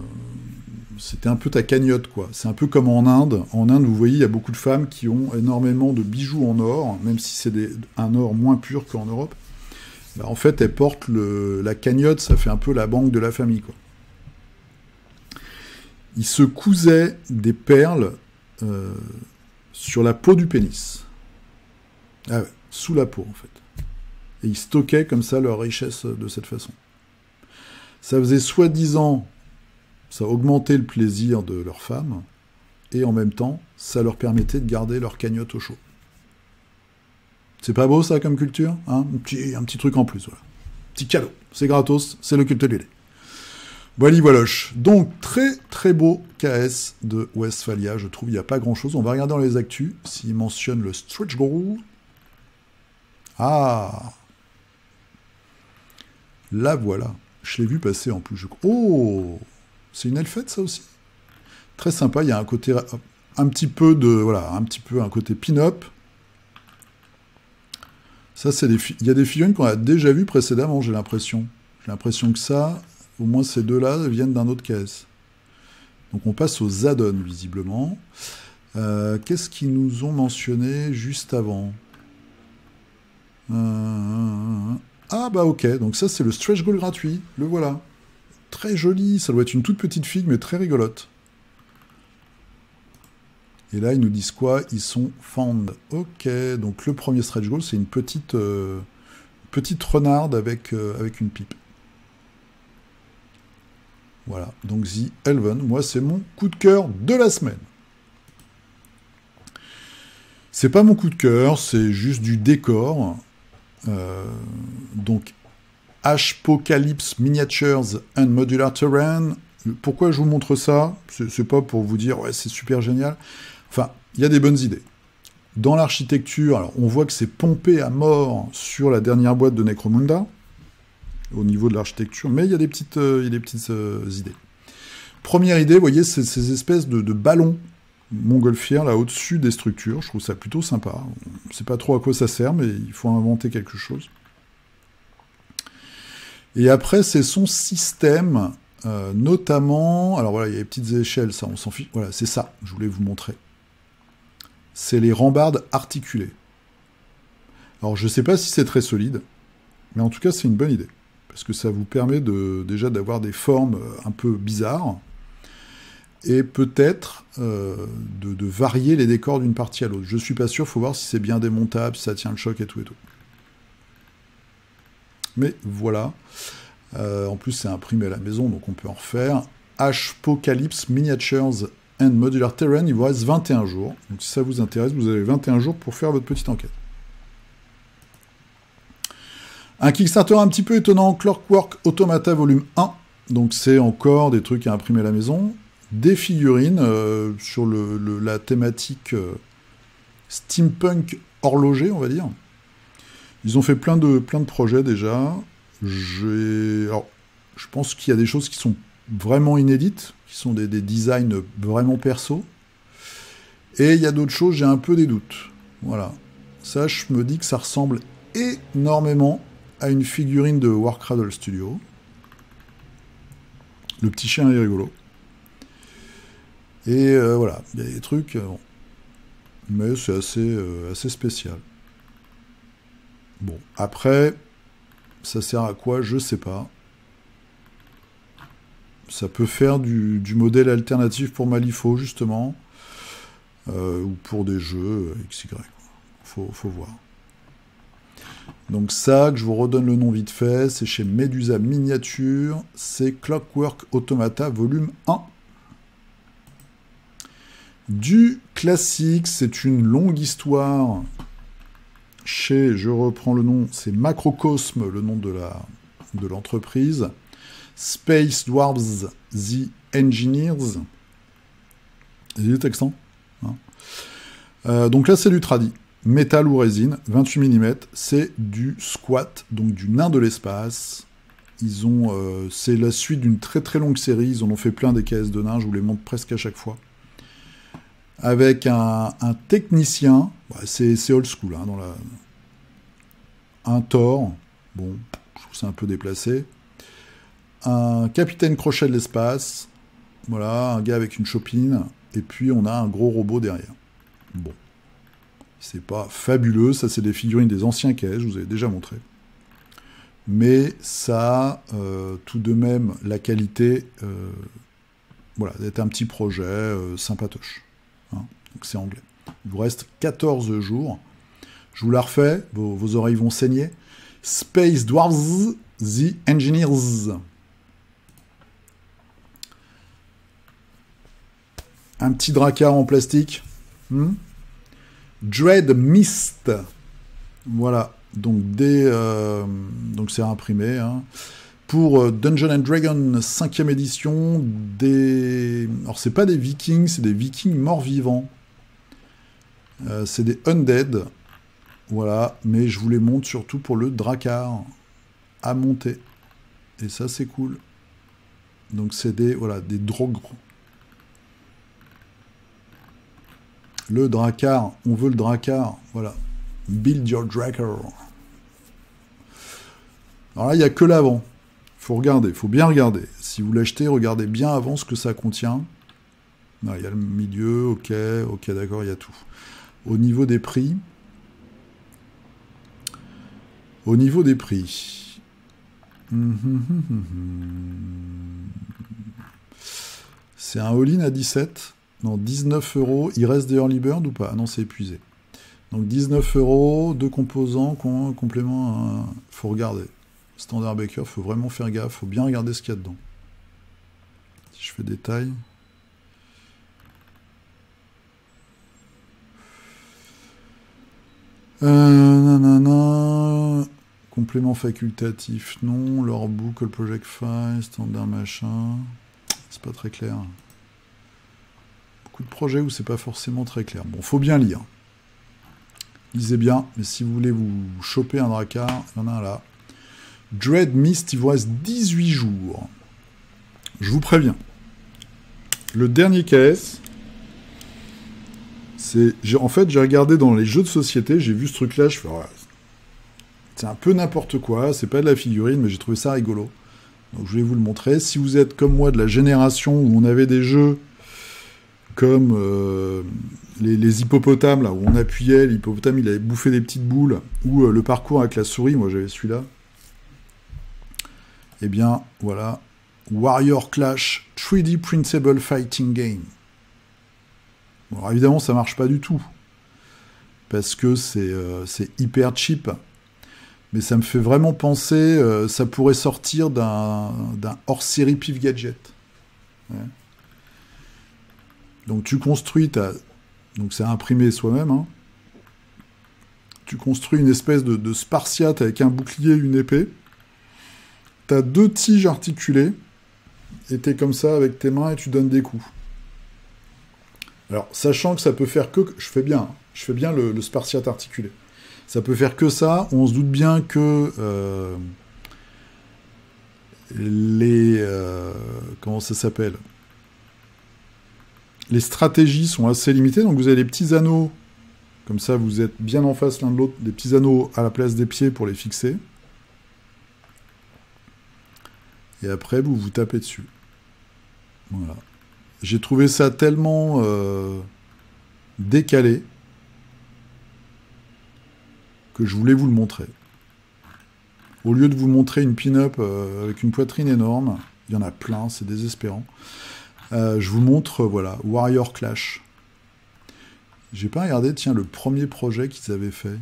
c'était un peu ta cagnotte, quoi. C'est un peu comme en Inde. En Inde, vous voyez, il y a beaucoup de femmes qui ont énormément de bijoux en or, même si c'est un or moins pur qu'en Europe. Bah, en fait, elles portent la cagnotte, ça fait un peu la banque de la famille, quoi. Il se cousait des perles sur la peau du pénis. Ah ouais, sous la peau, en fait. Et ils stockaient comme ça leur richesse de cette façon. Ça faisait soi-disant, ça augmentait le plaisir de leurs femmes, et en même temps, ça leur permettait de garder leur cagnotte au chaud. C'est pas beau, ça, comme culture, hein, un petit truc en plus, voilà. Petit cadeau. C'est gratos, c'est le culte de l'idée. Voilà, voiloche. Donc, très très beau KS de Westphalia, je trouve, il n'y a pas grand-chose. On va regarder dans les actus s'il mentionne le stretch goal. Ah, là voilà, je l'ai vu passer en plus. Oh, c'est une elfette ça aussi. Très sympa, il y a un côté, un petit peu un côté pin-up. Ça, il y a des figurines qu'on a déjà vues précédemment, j'ai l'impression. J'ai l'impression que ça... Au moins ces deux-là viennent d'un autre KS. Donc on passe aux add-ons, visiblement. Qu'est-ce qu'ils nous ont mentionné juste avant? Ah bah ok, donc ça c'est le stretch goal gratuit, le voilà. Très joli, ça doit être une toute petite figue, mais très rigolote. Et là, ils nous disent quoi? Ils sont found. Ok, donc le premier stretch goal, c'est une petite renarde avec une pipe. Voilà, donc The Elven, moi c'est mon coup de cœur de la semaine. C'est pas mon coup de cœur, c'est juste du décor. Donc, Ashpocalypse Miniatures and Modular Terrain. Pourquoi je vous montre ça? C'est pas pour vous dire, ouais, c'est super génial. Enfin, il y a des bonnes idées. Dans l'architecture, alors on voit que c'est pompé à mort sur la dernière boîte de Necromunda, au niveau de l'architecture, mais il y a des petites idées. Première idée, vous voyez, c'est ces espèces de ballons montgolfières là au-dessus des structures. Je trouve ça plutôt sympa. On ne sait pas trop à quoi ça sert, mais il faut inventer quelque chose. Et après, c'est son système, notamment... Alors voilà, il y a les petites échelles, ça, on s'en fiche. Voilà, c'est ça, je voulais vous montrer. C'est les rambardes articulées. Alors, je ne sais pas si c'est très solide, mais en tout cas, c'est une bonne idée. Parce que ça vous permet déjà d'avoir des formes un peu bizarres, et peut-être de varier les décors d'une partie à l'autre. Je suis pas sûr, il faut voir si c'est bien démontable, si ça tient le choc et tout et tout. Mais voilà. En plus, c'est imprimé à la maison, donc on peut en refaire. Apocalypse Miniatures and Modular Terrain, il vous reste 21 jours. Donc si ça vous intéresse, vous avez 21 jours pour faire votre petite enquête. Un Kickstarter un petit peu étonnant, Clockwork Automata Volume 1. Donc c'est encore des trucs à imprimer à la maison. Des figurines sur la thématique steampunk horloger, on va dire. Ils ont fait plein de projets déjà. Alors, je pense qu'il y a des choses qui sont vraiment inédites, qui sont des designs vraiment perso. Et il y a d'autres choses, j'ai un peu des doutes. Voilà. Ça, je me dis que ça ressemble énormément à une figurine de Warcradle Studio. Le petit chien est rigolo. Et voilà, il y a des trucs... bon. Mais c'est assez spécial. Bon, après, ça sert à quoi? Je sais pas. Ça peut faire du modèle alternatif pour Malifaux, justement. Ou pour des jeux XY. Faut voir. Donc ça, que je vous redonne le nom vite fait, c'est chez Medusa Miniature, c'est Clockwork Automata Volume 1. Du classique, c'est une longue histoire chez, je reprends le nom, c'est Macrocosme, le nom de l'entreprise. Space Dwarves The Engineers. Il y a des accents, hein. Donc là, c'est du tradi. Métal ou résine, 28 mm, c'est du squat, donc du nain de l'espace. C'est la suite d'une très très longue série, ils en ont fait plein des caisses de nains, je vous les montre presque à chaque fois. Avec un technicien, c'est old school, hein, un Thor, bon, je trouve ça un peu déplacé. Un capitaine crochet de l'espace, voilà, un gars avec une chopine, et puis on a un gros robot derrière. Bon. C'est pas fabuleux, ça c'est des figurines des anciens caisses, je vous avais déjà montré. Mais ça a tout de même la qualité voilà, d'être un petit projet sympatoche. Hein, donc c'est anglais. Il vous reste 14 jours. Je vous la refais, vos oreilles vont saigner. Space Dwarves The Engineers. Un petit dracar en plastique. Dread Mist. Voilà. Donc, donc c'est imprimé. Hein. Pour Dungeons and Dragons 5e édition, alors c'est pas des vikings, c'est des vikings morts-vivants. C'est des undead. Voilà. Mais je vous les montre surtout pour le dracar à monter. Et ça, c'est cool. Donc c'est des drogues. Le dracar, on veut le dracar, voilà. Build your dracar. Alors là, il n'y a que l'avant. Il faut regarder, il faut bien regarder. Si vous l'achetez, regardez bien avant ce que ça contient. Il y a le milieu, ok, d'accord, il y a tout. Au niveau des prix... C'est un all-in à 17. Non, 19 €. Il reste des early bird ou pas? Ah non, c'est épuisé. Donc 19 €, 2 composants, complément. Faut regarder. Standard Baker, faut vraiment faire gaffe. Faut bien regarder ce qu'il y a dedans. Si je fais détail. Complément facultatif, non. Leur book, All Project File, standard machin. C'est pas très clair. Beaucoup de projets où c'est pas forcément très clair. Bon, faut bien lire. Lisez bien, mais si vous voulez vous choper un dracar, il y en a un là. Dread Mist, il vous reste 18 jours. Je vous préviens. Le dernier KS, en fait, j'ai regardé dans les jeux de société, j'ai vu ce truc-là, je fais, ouais, C'est un peu n'importe quoi, c'est pas de la figurine, mais j'ai trouvé ça rigolo. Donc je voulais vous le montrer. Si vous êtes comme moi de la génération où on avait des jeux comme les hippopotames, là, où on appuyait, l'hippopotame il avait bouffé des petites boules, ou le parcours avec la souris, moi j'avais celui-là. Eh bien, voilà, Warrior Clash 3D Printable Fighting Game. Bon, alors évidemment, ça marche pas du tout, parce que c'est hyper cheap. Mais ça me fait vraiment penser, ça pourrait sortir d'un hors-série Pif Gadget. Ouais. Donc tu construis donc c'est imprimé soi-même, hein. Tu construis une espèce de Spartiate avec un bouclier et une épée. T'as 2 tiges articulées, et t'es comme ça avec tes mains et tu donnes des coups. Alors, sachant que ça peut faire que... Je fais bien le Spartiate articulé. Ça peut faire que ça, on se doute bien que comment ça s'appelle ? Les stratégies sont assez limitées, donc vous avez des petits anneaux, comme ça vous êtes bien en face l'un de l'autre, des petits anneaux à la place des pieds pour les fixer. Et après, vous vous tapez dessus. Voilà. J'ai trouvé ça tellement décalé que je voulais vous le montrer. Au lieu de vous montrer une pin-up avec une poitrine énorme, il y en a plein, c'est désespérant. Je vous montre, voilà, Warrior Clash. J'ai pas regardé, tiens, le premier projet qu'ils avaient fait.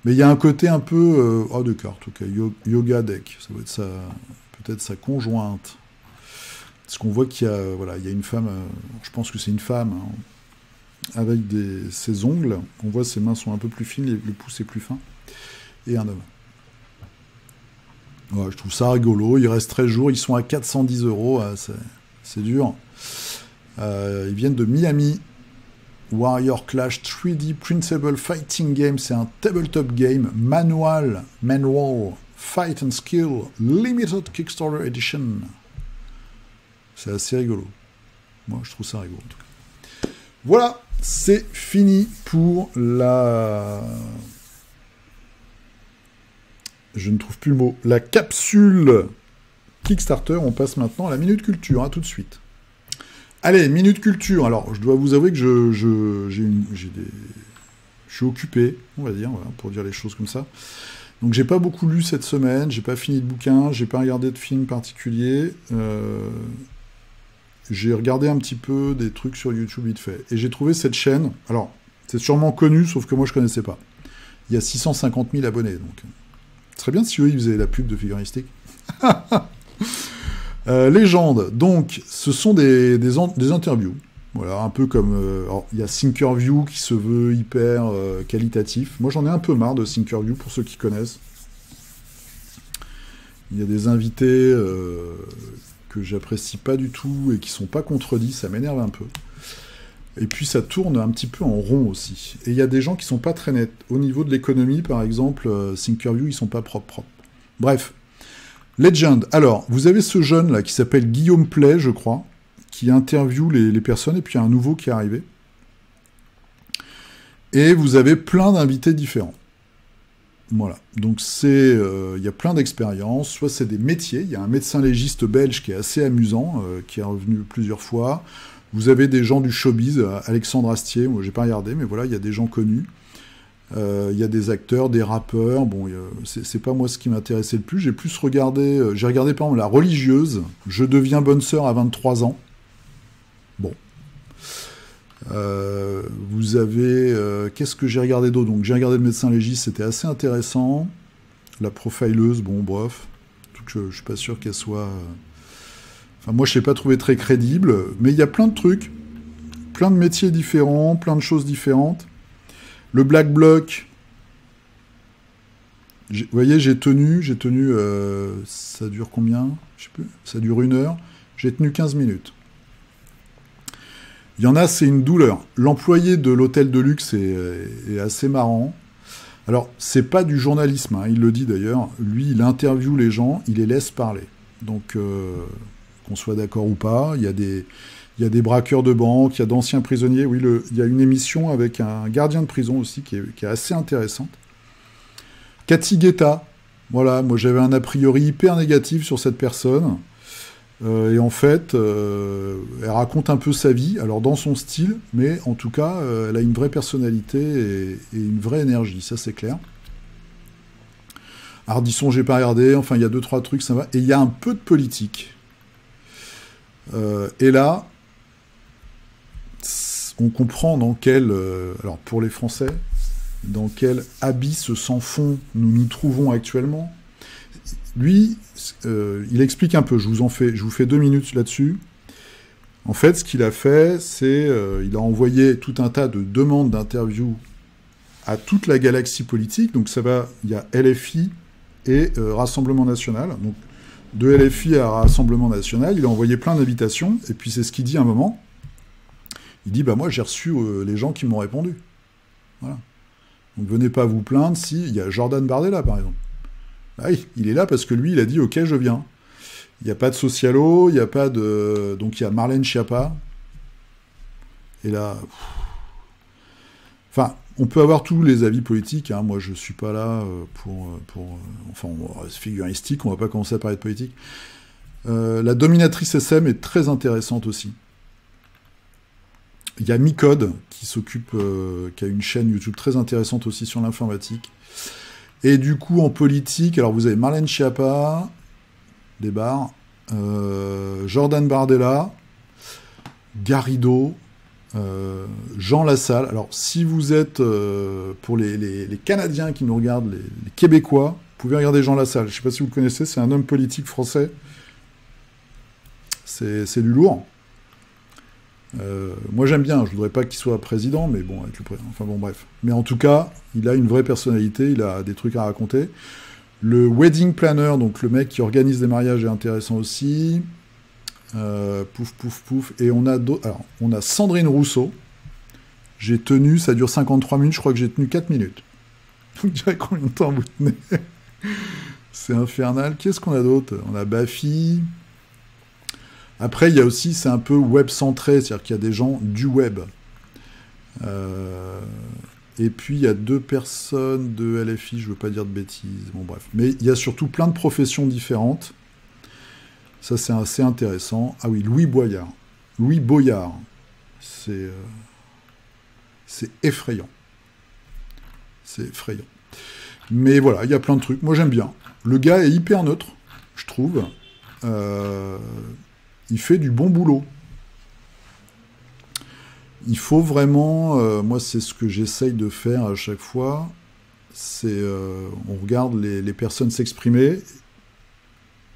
Mais il y a un côté un peu... de cartes, ok. Yoga Deck, ça va être peut-être sa conjointe. Parce qu'on voit qu'il y a, voilà, il y a une femme, je pense que c'est une femme, hein, avec ses ongles. On voit ses mains sont un peu plus fines, le pouce est plus fin. Et un homme. Ouais, je trouve ça rigolo. Il reste 13 jours, ils sont à 410 €. C'est dur. Ils viennent de Miami. Warrior Clash 3D Printable Fighting Game, c'est un tabletop game, manual, Fight and Skill, Limited Kickstarter Edition. C'est assez rigolo. Moi, je trouve ça rigolo, en tout cas. Voilà, c'est fini pour la... Je ne trouve plus le mot. La capsule Kickstarter. On passe maintenant à la Minute Culture, hein, tout de suite. Allez, Minute Culture. Alors, je dois vous avouer que je suis occupé, on va dire, voilà, pour dire les choses comme ça. Donc, j'ai pas beaucoup lu cette semaine, j'ai pas fini de bouquin, j'ai pas regardé de film particulier. J'ai regardé un petit peu des trucs sur YouTube vite fait. Et j'ai trouvé cette chaîne. Alors, c'est sûrement connu, sauf que moi, je connaissais pas. Il y a 650 000 abonnés, donc... Ce serait bien si eux, ils faisaient la pub de Figuristique. Légende. Donc, ce sont des interviews. Voilà, un peu comme... alors, il y a Thinkerview qui se veut hyper qualitatif. Moi, j'en ai un peu marre de Thinkerview, pour ceux qui connaissent. Il y a des invités que j'apprécie pas du tout et qui sont pas contredits. Ça m'énerve un peu. Et puis, ça tourne un petit peu en rond aussi. Et il y a des gens qui sont pas très nets. Au niveau de l'économie, par exemple, Thinkerview, ils sont pas propres. Bref. Legend. Alors, vous avez ce jeune là qui s'appelle Guillaume Play, je crois, qui interviewe les personnes, et puis il y a un nouveau qui est arrivé. Et vous avez plein d'invités différents. Voilà. Donc il y a plein d'expériences. Soit c'est des métiers. Il y a un médecin légiste belge qui est assez amusant, qui est revenu plusieurs fois. Vous avez des gens du showbiz, Alexandre Astier, moi j'ai pas regardé, mais voilà, il y a des gens connus. Il y a des acteurs, des rappeurs. Bon, c'est pas moi ce qui m'intéressait le plus. J'ai plus regardé... j'ai regardé par exemple La Religieuse. Je deviens bonne sœur à 23 ans. Bon. Vous avez... qu'est-ce que j'ai regardé d'autre? Donc j'ai regardé Le médecin légiste, c'était assez intéressant. La profileuse, bon, bref. Je suis pas sûr qu'elle soit... Enfin, moi, je l'ai pas trouvé très crédible. Mais il y a plein de trucs. Plein de métiers différents, plein de choses différentes. Le Black Bloc, vous voyez, j'ai tenu, ça dure combien? Je sais plus, ça dure 1 heure, j'ai tenu 15 minutes. Il y en a, c'est une douleur. L'employé de l'hôtel de luxe est assez marrant. Alors, c'est pas du journalisme, hein, il le dit d'ailleurs. Lui, il interviewe les gens, il les laisse parler. Donc, qu'on soit d'accord ou pas, il y a des braqueurs de banque, il y a d'anciens prisonniers. Oui, il y a une émission avec un gardien de prison aussi qui est assez intéressante. Cathy Guetta, voilà, moi j'avais un a priori hyper négatif sur cette personne. Et en fait, elle raconte un peu sa vie, alors dans son style, mais en tout cas, elle a une vraie personnalité et une vraie énergie, ça c'est clair. Ardisson, j'ai pas regardé, enfin il y a 2-3 trucs, ça va. Et il y a un peu de politique. Et là, on comprend dans quel, alors pour les Français, dans quel abysse sans fond nous nous trouvons actuellement. Lui, il explique un peu, je vous fais 2 minutes là-dessus. En fait, ce qu'il a fait, c'est il a envoyé tout un tas de demandes d'interview à toute la galaxie politique. Donc ça va, il y a LFI et Rassemblement National. Donc de LFI à Rassemblement National, il a envoyé plein d'invitations. Et puis c'est ce qu'il dit à un moment. Il dit, bah moi j'ai reçu les gens qui m'ont répondu. Voilà. Donc venez pas vous plaindre si il y a Jordan Bardella par exemple. Ah oui, il est là parce que lui, il a dit « Ok, je viens ». Il n'y a pas de socialo, il n'y a pas de... Donc il y a Marlène Schiappa. Et là... Enfin, on peut avoir tous les avis politiques. Hein. Moi, je ne suis pas là pour... Enfin, on reste figuristique, on ne va pas commencer à parler de politique. La dominatrice SM est très intéressante aussi. Il y a Micode qui s'occupe... qui a une chaîne YouTube très intéressante aussi sur l'informatique. Et du coup, en politique, alors vous avez Marlène Schiappa, des bars, Jordan Bardella, Garrido, Jean Lassalle. Alors, si vous êtes, pour les Canadiens qui nous regardent, les Québécois, vous pouvez regarder Jean Lassalle. Je ne sais pas si vous le connaissez, c'est un homme politique français. C'est du lourd. Moi j'aime bien, je voudrais pas qu'il soit président, mais bon, avec enfin bon, bref. Mais en tout cas, il a une vraie personnalité, il a des trucs à raconter. Le wedding planner, donc le mec qui organise des mariages, est intéressant aussi. Pouf, pouf, pouf. Et on a alors, on a Sandrine Rousseau. J'ai tenu, ça dure 53 minutes, je crois que j'ai tenu 4 minutes. Donc je dirais combien de temps vous tenez. C'est infernal. Qu'est-ce qu'on a d'autre? On a Bafi. Après, il y a aussi, c'est un peu web-centré, c'est-à-dire qu'il y a des gens du web. Et puis, il y a 2 personnes de LFI, je ne veux pas dire de bêtises, bon bref. Mais il y a surtout plein de professions différentes. Ça, c'est assez intéressant. Ah oui, Louis Boyard. Louis Boyard. C'est effrayant. C'est effrayant. Mais voilà, il y a plein de trucs. Moi, j'aime bien. Le gars est hyper neutre, je trouve. Il fait du bon boulot. Il faut vraiment... moi, c'est ce que j'essaye de faire à chaque fois. C'est... on regarde les personnes s'exprimer.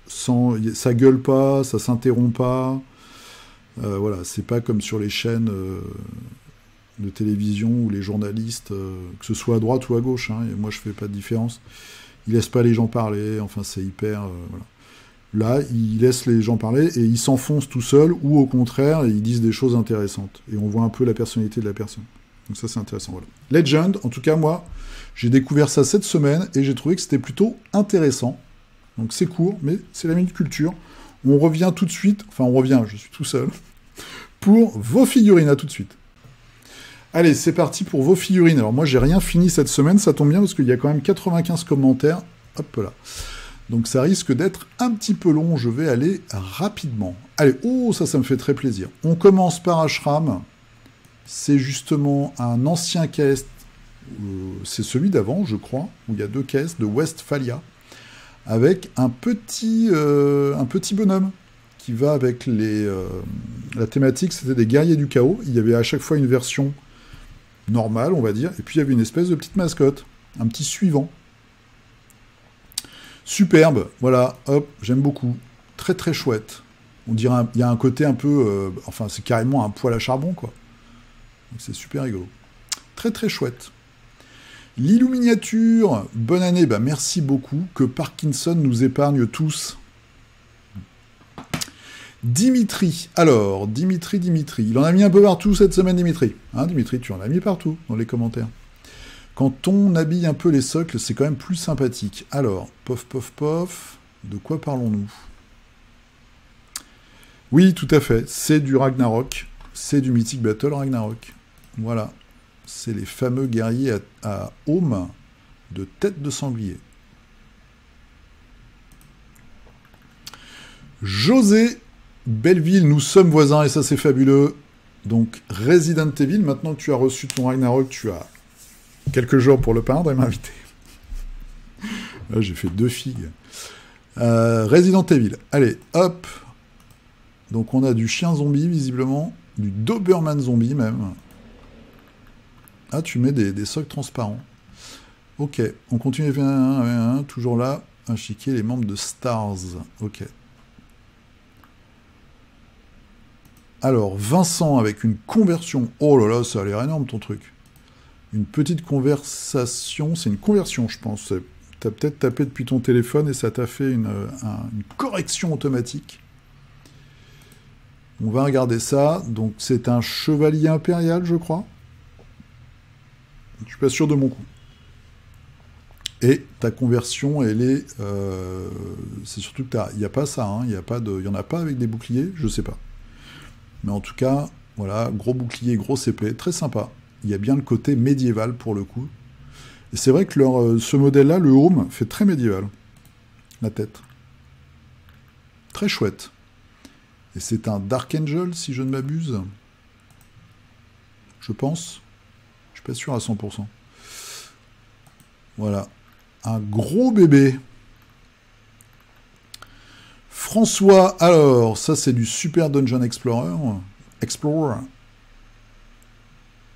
Ça gueule pas, ça s'interrompt pas. Voilà, c'est pas comme sur les chaînes de télévision où les journalistes, que ce soit à droite ou à gauche, hein, et moi, je fais pas de différence. Ils laissent pas les gens parler. Enfin, c'est hyper... voilà. Là, ils laissent les gens parler et ils s'enfoncent tout seuls, ou au contraire, ils disent des choses intéressantes. Et on voit un peu la personnalité de la personne. Donc ça, c'est intéressant. Voilà. Legend, en tout cas, moi, j'ai découvert ça cette semaine et j'ai trouvé que c'était plutôt intéressant. Donc c'est court, mais c'est la minute culture. On revient tout de suite, enfin on revient, je suis tout seul, pour vos figurines. À tout de suite. Allez, c'est parti pour vos figurines. Alors moi, j'ai rien fini cette semaine, ça tombe bien parce qu'il y a quand même 95 commentaires. Hop là. Donc ça risque d'être un petit peu long, je vais aller rapidement. Allez, oh, ça me fait très plaisir. On commence par Ashram. C'est justement un ancien caisse, c'est celui d'avant, je crois, où il y a 2 caisses de Westphalia, avec un petit bonhomme qui va avec la thématique, c'était des guerriers du chaos. Il y avait à chaque fois une version normale, on va dire, et puis il y avait une espèce de petite mascotte, un petit suivant. Superbe, voilà, hop, j'aime beaucoup. Très très chouette. On dirait, il y a un côté un peu... enfin, c'est carrément un poêle à charbon, quoi. Donc c'est super rigolo. Très très chouette. L'Illuminature, bonne année, bah merci beaucoup. Que Parkinson nous épargne tous. Dimitri, alors, Dimitri, il en a mis un peu partout cette semaine, Dimitri. Hein, Dimitri, tu en as mis partout dans les commentaires. Quand on habille un peu les socles, c'est quand même plus sympathique. Alors, pof, pof, pof, de quoi parlons-nous? Oui, tout à fait, c'est du Ragnarok, c'est du Mythic Battle Ragnarok. Voilà, c'est les fameux guerriers à Home de tête de sanglier. José Belleville, nous sommes voisins et ça c'est fabuleux. Donc Resident Evil, maintenant que tu as reçu ton Ragnarok, tu as quelques jours pour le peindre et m'inviter. Là j'ai fait 2 figues. Resident Evil, allez, hop. Donc on a du chien zombie visiblement, du Doberman zombie même. Ah, tu mets des socs transparents. Ok, on continue F1, toujours là, inchiquer les membres de Stars. Ok. Alors, Vincent avec une conversion. Oh là là, ça a l'air énorme ton truc. Une petite conversation, c'est une conversion je pense. T'as peut-être tapé depuis ton téléphone et ça t'a fait une correction automatique. On va regarder ça. Donc c'est un chevalier impérial je crois. Je suis pas sûr de mon coup. Et ta conversion, elle est... c'est surtout que il n'y a pas ça, hein, il y en a pas avec des boucliers, je sais pas. Mais en tout cas, voilà, gros bouclier, grosse épée, très sympa. Il y a bien le côté médiéval pour le coup. Et c'est vrai que ce modèle-là, le Home, fait très médiéval. La tête. Très chouette. Et c'est un Dark Angel, si je ne m'abuse. Je pense. Je suis pas sûr à 100%. Voilà. Un gros bébé. François, alors, ça c'est du Super Dungeon Explorer.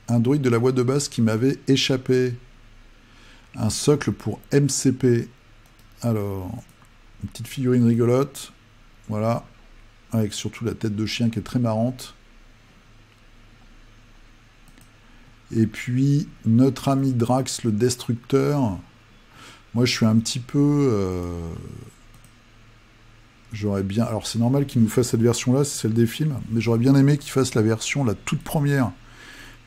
Un druide de la boîte de base qui m'avait échappé. Un socle pour MCP. Alors, une petite figurine rigolote. Voilà. Avec surtout la tête de chien qui est très marrante. Et puis, notre ami Drax le Destructeur. Moi, je suis un petit peu... j'aurais bien... Alors, c'est normal qu'il nous fasse cette version-là, c'est celle des films, mais j'aurais bien aimé qu'il fasse la version, la toute première.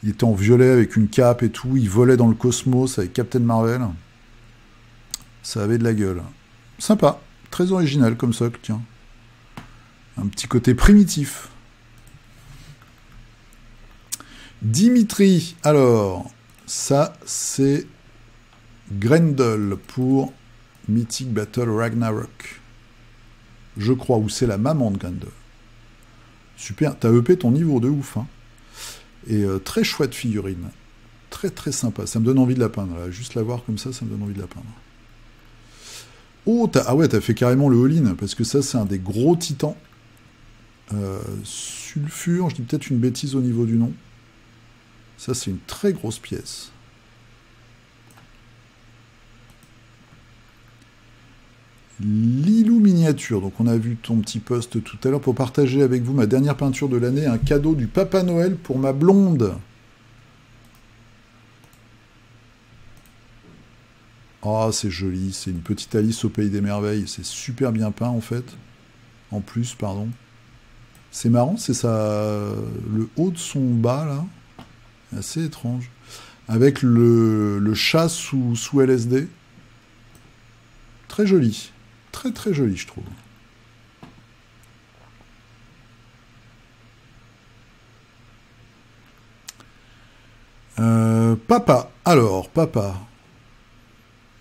Il était en violet avec une cape et tout, il volait dans le cosmos avec Captain Marvel. Ça avait de la gueule. Sympa, très original comme ça, tiens. Un petit côté primitif. Dimitri, alors, ça c'est Grendel pour Mythic Battle Ragnarok. Je crois, ou c'est la maman de Grendel. Super, t'as EP ton niveau de ouf, hein. Et très chouette figurine. Très très sympa, ça me donne envie de la peindre. Là. Juste la voir comme ça me donne envie de la peindre. Oh, ah ouais, t'as fait carrément le all-in, parce que ça c'est un des gros titans. Sulfure, je dis peut-être une bêtise au niveau du nom. Ça, c'est une très grosse pièce. Lilou Miniature. Donc, on a vu ton petit post tout à l'heure pour partager avec vous ma dernière peinture de l'année, un cadeau du Papa Noël pour ma blonde. Ah, c'est joli. C'est une petite Alice au Pays des Merveilles. C'est super bien peint, en fait. En plus, pardon. C'est marrant, c'est ça... Le haut de son bas, là. Assez étrange. Avec le chat sous LSD. Très joli. Très très joli, je trouve. Papa. Alors, papa.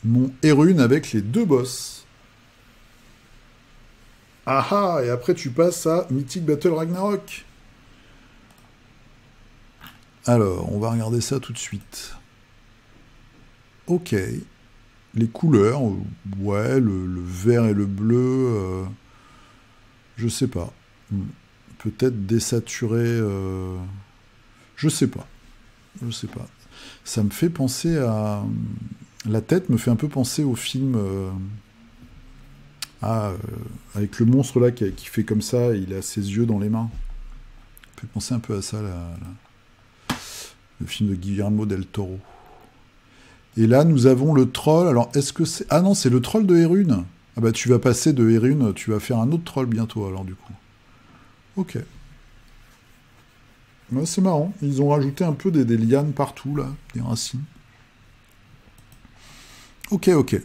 Mon Erune avec les 2 boss. Ah ah, et après tu passes à Mythic Battle Ragnarok. Alors, on va regarder ça tout de suite. Ok. Les couleurs, ouais, le vert et le bleu, je sais pas. Peut-être désaturé, je sais pas. Je sais pas. Ça me fait penser à... La tête me fait un peu penser au film... avec le monstre là qui fait comme ça, il a ses yeux dans les mains. Ça fait penser un peu à ça, le film de Guillermo del Toro. Et là, nous avons le troll. Alors, est-ce que c'est... Ah non, c'est le troll de Erune. Ah bah, tu vas passer de Erune, tu vas faire un autre troll bientôt, alors, du coup. Ok. Ouais, c'est marrant. Ils ont rajouté un peu des lianes partout, là, des racines. Ok, ok.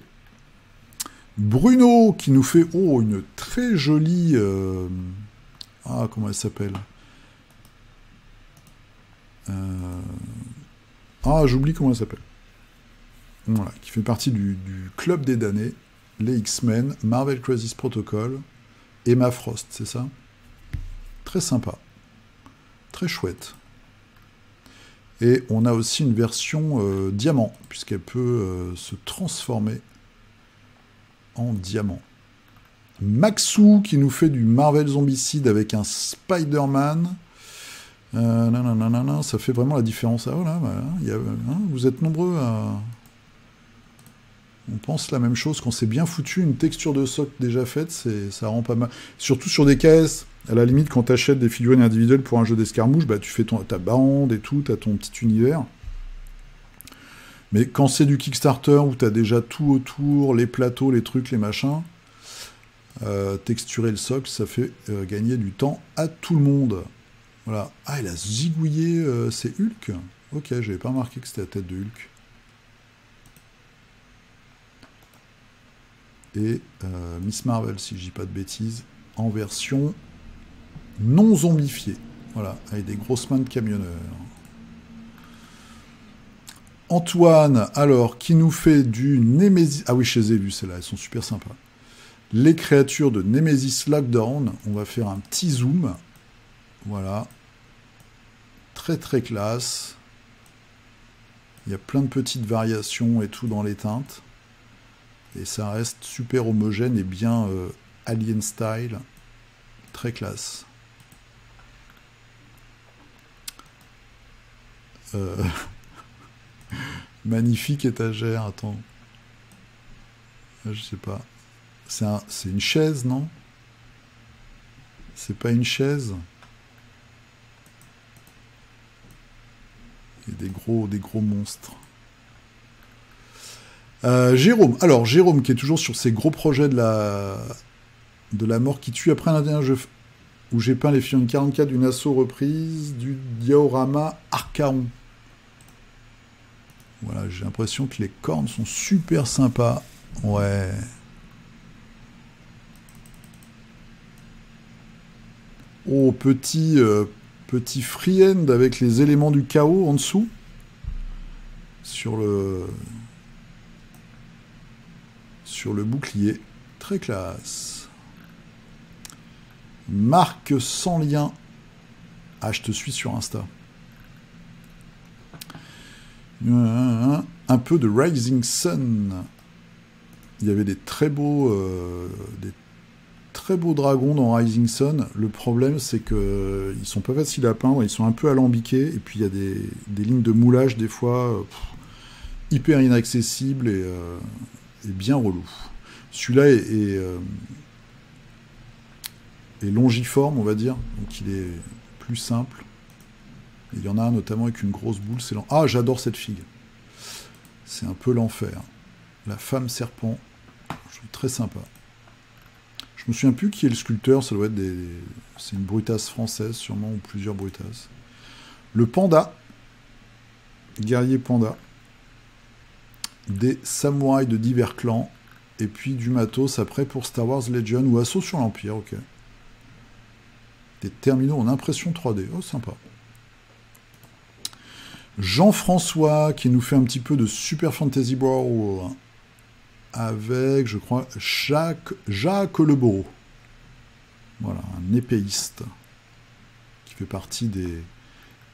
Bruno, qui nous fait, oh, une très jolie... Ah, comment elle s'appelle Ah, j'oublie comment elle s'appelle. Voilà, qui fait partie du club des damnés, les X-Men, Marvel Crisis Protocol, Emma Frost, c'est ça? Très sympa. Très chouette. Et on a aussi une version diamant, puisqu'elle peut se transformer en diamant. Maxou qui nous fait du Marvel Zombicide avec un Spider-Man. Ça fait vraiment la différence. Ah, voilà, vous êtes nombreux à... On pense la même chose. Quand c'est bien foutu, une texture de socle déjà faite, ça rend pas mal. Surtout sur des caisses. À la limite, quand tu achètes des figurines individuelles pour un jeu d'escarmouche, bah, tu fais ta bande et tout, tu as ton petit univers. Mais quand c'est du Kickstarter où tu as déjà tout autour, les plateaux, les trucs, les machins, texturer le socle, ça fait gagner du temps à tout le monde. Voilà. Ah, il a zigouillé, c'est Hulk. Ok, j'avais pas remarqué que c'était la tête de Hulk. Et Miss Marvel, si je dis pas de bêtises, en version non zombifiée. Voilà, avec des grosses mains de camionneur. Antoine, alors, qui nous fait du Nemesis... Ah oui, je les ai vues, celles-là, elles sont super sympas. Les créatures de Nemesis Lockdown. On va faire un petit zoom. Voilà. Très très classe. Il y a plein de petites variations et tout dans les teintes. Et ça reste super homogène et bien alien style. Très classe. Magnifique étagère, attends. Je sais pas. C'est une chaise, non? C'est pas une chaise? Et des gros monstres. Jérôme. Alors, Jérôme qui est toujours sur ses gros projets de la mort qui tue. Après un dernier jeu où j'ai peint les figurines 44 d'une asso reprise du diorama Archaon. Voilà, j'ai l'impression que les cornes sont super sympas. Ouais. Oh, petit free-end avec les éléments du chaos en dessous. Sur le bouclier. Très classe. Marc sans lien. Ah, je te suis sur Insta. Un peu de Rising Sun. Il y avait des très beaux dragons dans Rising Sun. Le problème, c'est que ils sont pas faciles à peindre, ils sont un peu alambiqués, et puis il y a des lignes de moulage des fois hyper inaccessibles et bien relou. Celui-là est longiforme, on va dire, donc il est plus simple. Et il y en a un notamment avec une grosse boule. Ah, j'adore cette figue. C'est un peu l'enfer. La femme serpent, je trouve très sympa. Je me souviens plus qui est le sculpteur, ça doit être c'est une brutasse française, sûrement, ou plusieurs brutasses. Le panda, guerrier panda, des samouraïs de divers clans, et puis du matos après pour Star Wars Legend ou Assaut sur l'Empire, ok. Des terminaux en impression 3D, oh sympa. Jean-François qui nous fait un petit peu de Super Fantasy Brawl avec, je crois, Jacques Lebeau. Voilà, un épéiste qui fait partie des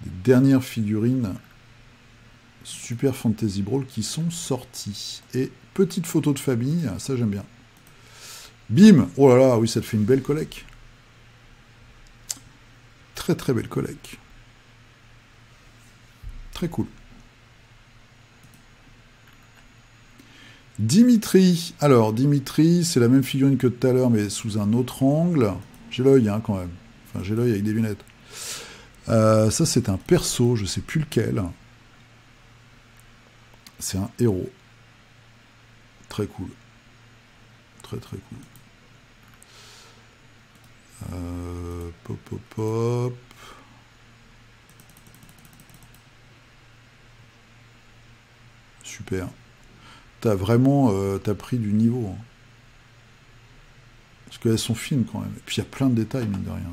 dernières figurines Super Fantasy Brawl qui sont sorties. Et petite photo de famille, ça j'aime bien. Bim! Oh là là, oui, ça te fait une belle collecte. Très très belle collecte. Très cool. Dimitri. Alors, Dimitri, c'est la même figurine que tout à l'heure, mais sous un autre angle. J'ai l'œil, hein, quand même. Enfin, j'ai l'œil avec des lunettes. Ça, c'est un perso, je sais plus lequel. C'est un héros. Très cool. Très, très cool. Pop, pop, pop. Super. T'as vraiment t'as pris du niveau. Hein. Parce qu'elles sont fines quand même. Et puis il y a plein de détails, mine de rien.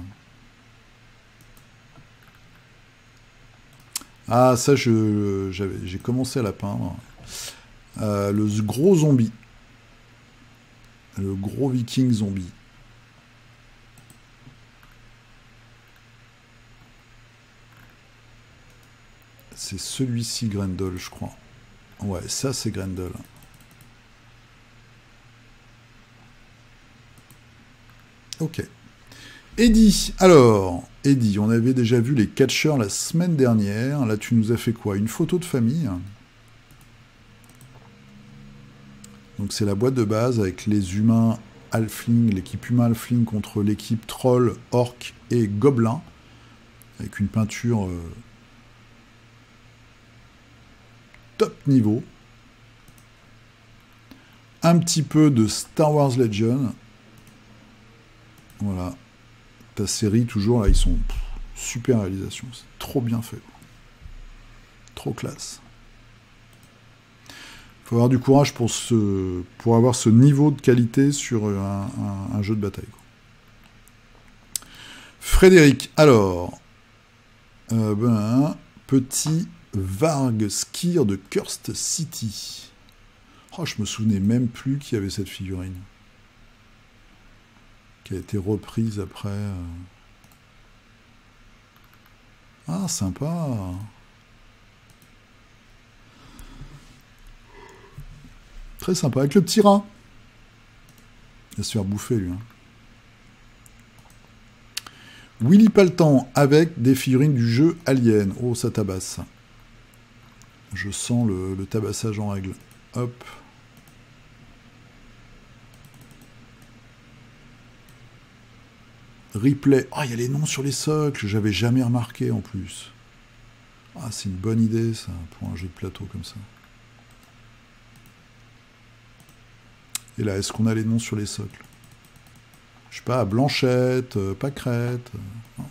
Ah, ça, j'ai commencé à la peindre. Le gros zombie. Le gros viking zombie. C'est celui-ci, Grendel, je crois. Ouais, ça, c'est Grendel. Ok. Eddie, alors, Eddie, on avait déjà vu les catcheurs la semaine dernière. Là, tu nous as fait quoi? Une photo de famille. Donc, c'est la boîte de base avec les humains halfling, l'équipe humain halfling contre l'équipe troll, orc et gobelin. Avec une peinture top niveau. Un petit peu de Star Wars Legend. Voilà. Ta série, toujours, là, ils sont super réalisation. C'est trop bien fait. Trop classe. Il faut avoir du courage pour avoir ce niveau de qualité sur un jeu de bataille. Frédéric, alors... petit Varg Skir de Cursed City. Oh, je me souvenais même plus qu'il y avait cette figurine. Qui a été reprise après. Ah, sympa. Très sympa, avec le petit rat. Il va se faire bouffer, lui. Hein. Willy Paltan avec des figurines du jeu Alien. Oh, ça tabasse. Je sens le tabassage en règle. Hop. Replay. Ah, il y a les noms sur les socles. J'avais jamais remarqué en plus. Ah, c'est une bonne idée, ça, pour un jeu de plateau comme ça. Et là, est-ce qu'on a les noms sur les socles? Je sais pas, Blanchette, Pâquerette. Non,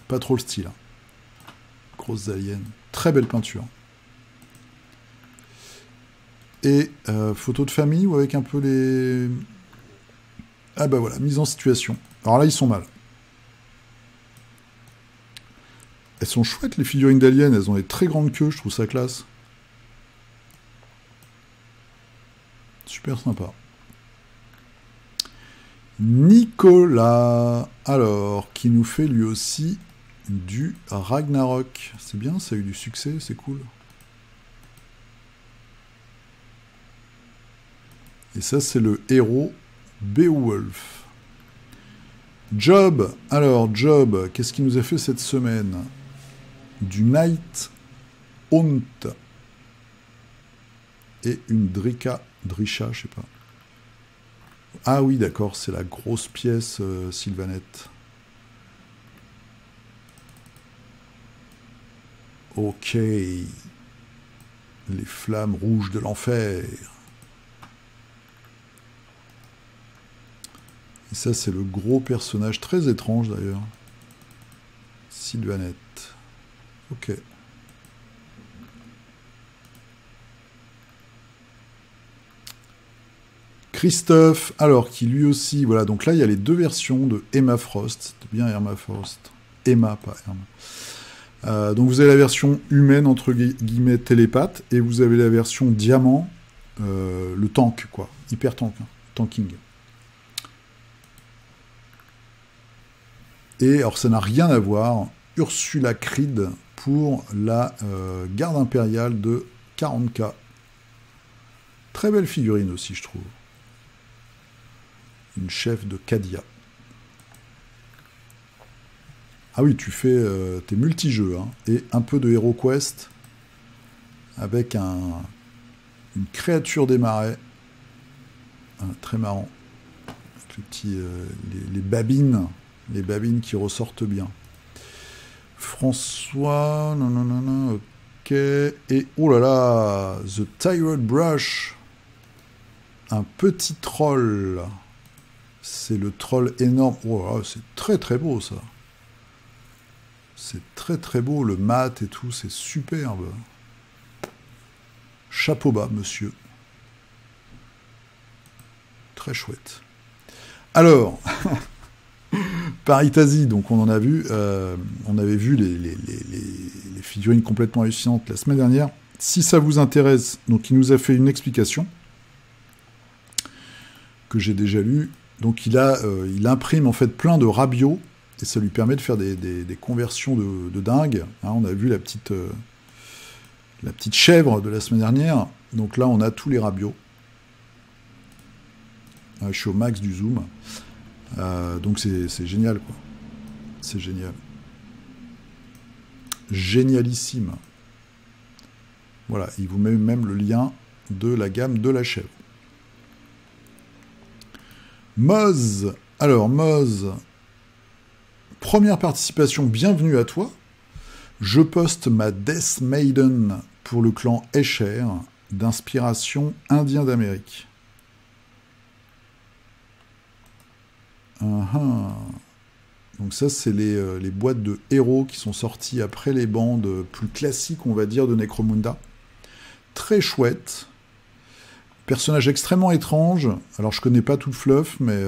pas trop le style. Hein. Grosses aliens. Très belle peinture. Et photo de famille ou avec un peu les... Ah bah voilà, mise en situation. Alors là, ils sont mal. Elles sont chouettes, les figurines d'aliens. Elles ont des très grandes queues, je trouve ça classe. Super sympa. Nicolas, alors, qui nous fait lui aussi du Ragnarok. C'est bien, ça a eu du succès, c'est cool. Et ça, c'est le héros Beowulf. Job, alors, Job, qu'est-ce qu'il nous a fait cette semaine? Du Night Haunt. Et une Drisha, je sais pas. Ah oui, d'accord, c'est la grosse pièce Sylvanette. Ok. Les flammes rouges de l'enfer. Et ça, c'est le gros personnage, très étrange d'ailleurs. Sylvanette. Ok. Christophe, alors, qui lui aussi... Voilà, donc là, il y a les deux versions de Emma Frost. C'est bien Emma Frost. Emma, pas Emma. Donc vous avez la version humaine, entre guillemets, télépathe, et vous avez la version diamant, le tank, quoi. Hyper tank, hein, tanking. Et alors ça n'a rien à voir, Ursula Creed pour la garde impériale de 40K. Très belle figurine aussi, je trouve. Une chef de Cadia. Ah oui, tu fais tes multi-jeux, hein, et un peu de HeroQuest avec une créature des marais. Très marrant. Avec le petit, les babines. Les babines qui ressortent bien. François, non, ok. Et oh là là, The Tired Brush. Un petit troll. C'est le troll énorme. Oh là là, c'est très très beau ça. C'est très très beau, le mat et tout, c'est superbe. Chapeau bas, monsieur. Très chouette. Alors... Paritasie, donc on en a vu, on avait vu les figurines complètement hallucinantes la semaine dernière. si ça vous intéresse, donc il nous a fait une explication que j'ai déjà lue. Donc il imprime en fait plein de rabios et ça lui permet de faire des conversions de dingue. Hein, on a vu la petite chèvre de la semaine dernière. Donc là, on a tous les rabios. Je suis au max du zoom. Donc c'est génial, quoi. C'est génial. Génialissime. Voilà, il vous met même le lien de la gamme de la chèvre. Moz. Alors, Moz. Première participation, bienvenue à toi. Je poste ma Death Maiden pour le clan Escher, d'inspiration indien d'Amérique. Donc ça, c'est les boîtes de héros qui sont sorties après les bandes plus classiques, on va dire, de Necromunda. Très chouette. Personnage extrêmement étrange. Alors, je connais pas tout le fluff, mais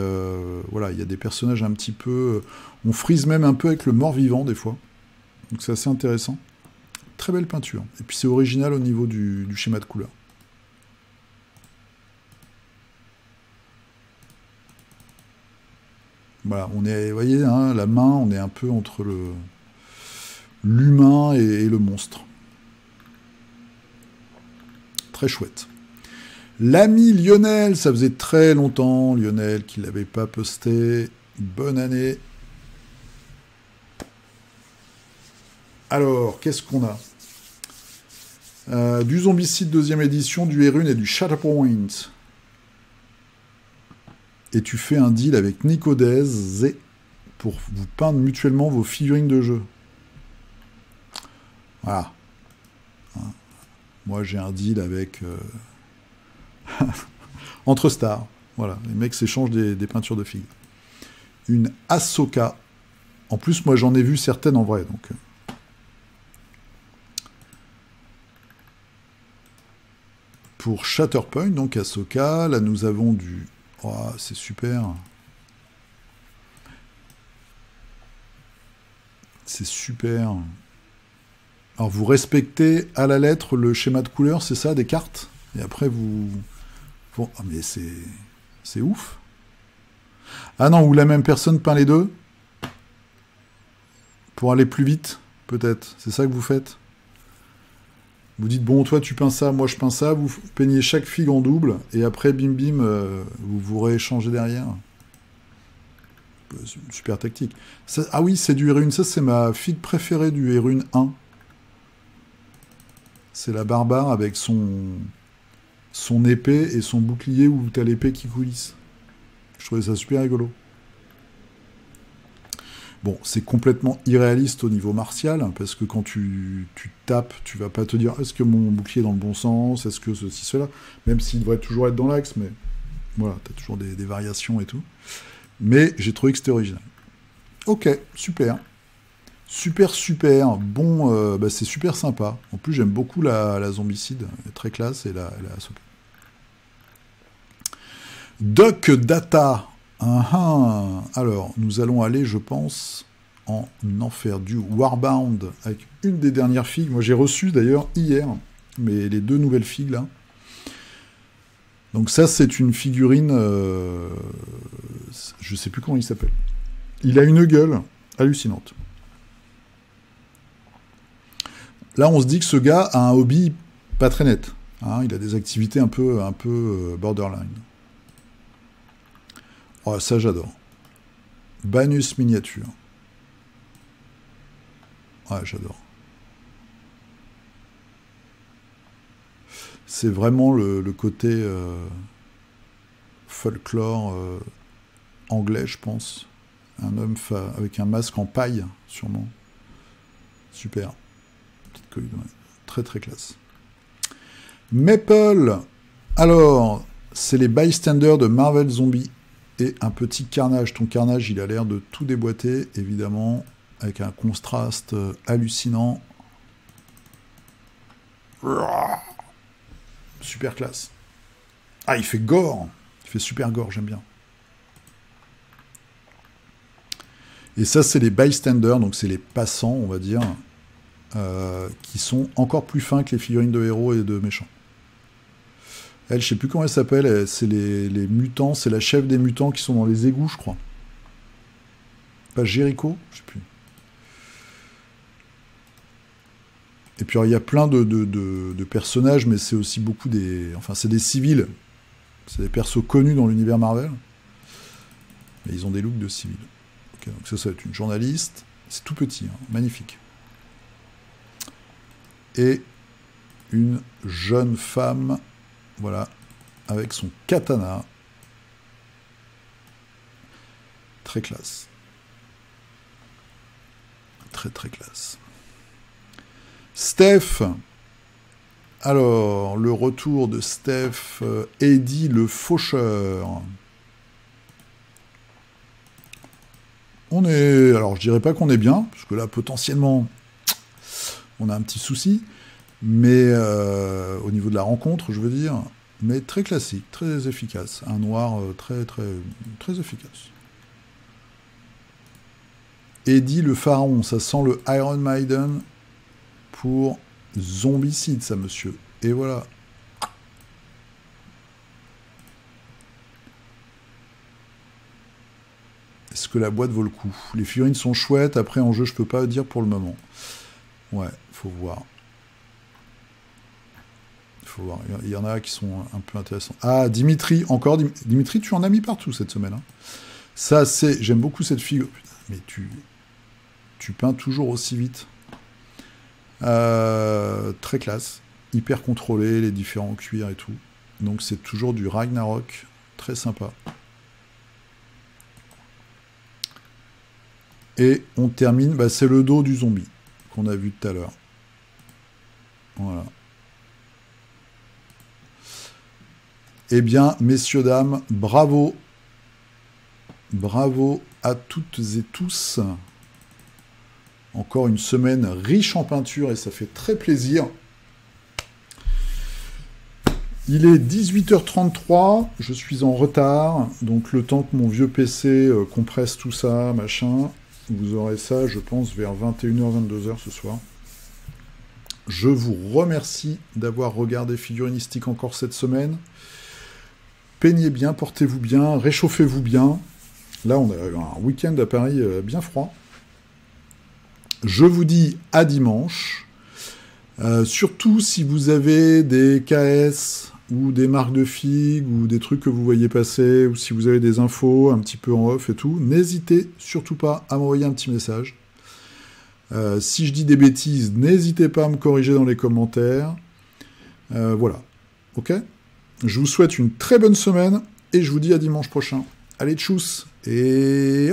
voilà, il y a des personnages un petit peu... on frise même un peu avec le mort-vivant, des fois. Donc c'est assez intéressant. Très belle peinture. Et puis c'est original au niveau du schéma de couleur. Voilà, on est, vous voyez, hein, la main, on est un peu entre l'humain et le monstre. Très chouette. L'ami Lionel, ça faisait très longtemps, Lionel, qu'il n'avait pas posté. Bonne année. Alors, qu'est-ce qu'on a du Zombicide 2e édition, du Erune et du Shatterpoint. Et tu fais un deal avec Nicodez pour vous peindre mutuellement vos figurines de jeu. Voilà. Moi, j'ai un deal avec... Entre stars. Voilà, les mecs s'échangent des peintures de figues. Une Ahsoka. En plus, moi, j'en ai vu certaines en vrai, donc... Pour Shatterpoint, donc Ahsoka, là, nous avons du... Oh, c'est super. C'est super. Alors, vous respectez à la lettre le schéma de couleur, c'est ça, des cartes? Et après, vous... Bon, oh, mais c'est ouf. Ah non, ou la même personne peint les deux? Pour aller plus vite, peut-être. C'est ça que vous faites? Vous dites, bon, toi, tu peins ça, moi, je peins ça. Vous peignez chaque figue en double. Et après, bim, bim, vous vous rééchangez derrière. C'est une super tactique. Ça, ah oui, c'est du Erune. Ça, c'est ma figue préférée du Erune 1. C'est la barbare avec son épée et son bouclier où t'as l'épée qui coulisse. Je trouvais ça super rigolo. Bon, c'est complètement irréaliste au niveau martial, parce que quand tu tapes, tu vas pas te dire est-ce que mon bouclier est dans le bon sens, est-ce que ceci, cela, même s'il devrait toujours être dans l'axe, mais voilà, t'as toujours des variations et tout. Mais j'ai trouvé que c'était original. Ok, super. Super. Bon, bah c'est super sympa. En plus, j'aime beaucoup la zombicide, elle est très classe, et la Duck Data. Alors, nous allons aller, je pense, en enfer du Warbound avec une des dernières figues. Moi, j'ai reçu d'ailleurs hier, mais les 2 nouvelles figues là. Donc ça, c'est une figurine, je sais plus comment il s'appelle. Il a une gueule hallucinante. Là, on se dit que ce gars a un hobby pas très net. Hein, il a des activités un peu borderline. Oh, ça, j'adore. Banus miniature. Ouais, j'adore. C'est vraiment le côté folklore anglais, je pense. Un homme avec un masque en paille, sûrement. Super. Petite colline, ouais. Très, très classe. Maple. Alors, c'est les bystanders de Marvel Zombie. Et un petit Carnage. Ton Carnage, il a l'air de tout déboîter, évidemment, avec un contraste hallucinant. Super classe. Ah, il fait gore. Il fait super gore, j'aime bien. Et ça, c'est les bystanders, donc c'est les passants, on va dire. qui sont encore plus fins que les figurines de héros et de méchants. Elle, je sais plus comment elle s'appelle, c'est les mutants, c'est la chef des mutants qui sont dans les égouts, je crois. Pas Jericho, je sais plus. Et puis il y a plein de personnages, mais c'est aussi beaucoup des... Enfin, c'est des civils. C'est des persos connus dans l'univers Marvel. Mais ils ont des looks de civils. Okay, donc ça va être une journaliste. C'est tout petit, hein, magnifique. Et une jeune femme, voilà, avec son katana. Très classe. Très très classe. Steph. Alors, le retour de Steph, Eddie le faucheur. On est... Alors, je dirais pas qu'on est bien, parce que là, potentiellement, on a un petit souci, mais au niveau de la rencontre, je veux dire, mais très classique, très efficace. Un noir très, très, très efficace. Eddie le pharaon, ça sent le Iron Maiden pour zombicide, ça, monsieur. Et voilà. Est-ce que la boîte vaut le coup? Les figurines sont chouettes, après en jeu, je peux pas dire pour le moment. Ouais, faut voir. Faut voir. Il y en a qui sont un peu intéressants. Ah, Dimitri, encore. Dimitri, tu en as mis partout cette semaine. Hein. Ça, c'est... J'aime beaucoup cette figure. Putain, mais tu peins toujours aussi vite. Très classe. Hyper contrôlé, les différents cuirs et tout. Donc c'est toujours du Ragnarok. Très sympa. Et on termine, bah, c'est le dos du zombie qu'on a vu tout à l'heure. Voilà. Eh bien, messieurs, dames, bravo. Bravo à toutes et tous. Encore une semaine riche en peinture et ça fait très plaisir. Il est 18h33, je suis en retard, donc le temps que mon vieux PC compresse tout ça, machin, vous aurez ça, je pense, vers 21h, 22h ce soir. Je vous remercie d'avoir regardé Figuristique encore cette semaine. Peignez bien, portez-vous bien, réchauffez-vous bien. Là, on a eu un week-end à Paris bien froid. Je vous dis à dimanche. Surtout si vous avez des KS ou des marques de figues ou des trucs que vous voyez passer ou si vous avez des infos un petit peu en off et tout, n'hésitez surtout pas à m'envoyer un petit message. Si je dis des bêtises, n'hésitez pas à me corriger dans les commentaires. Voilà. Ok ? Je vous souhaite une très bonne semaine et je vous dis à dimanche prochain. Allez, tchuss et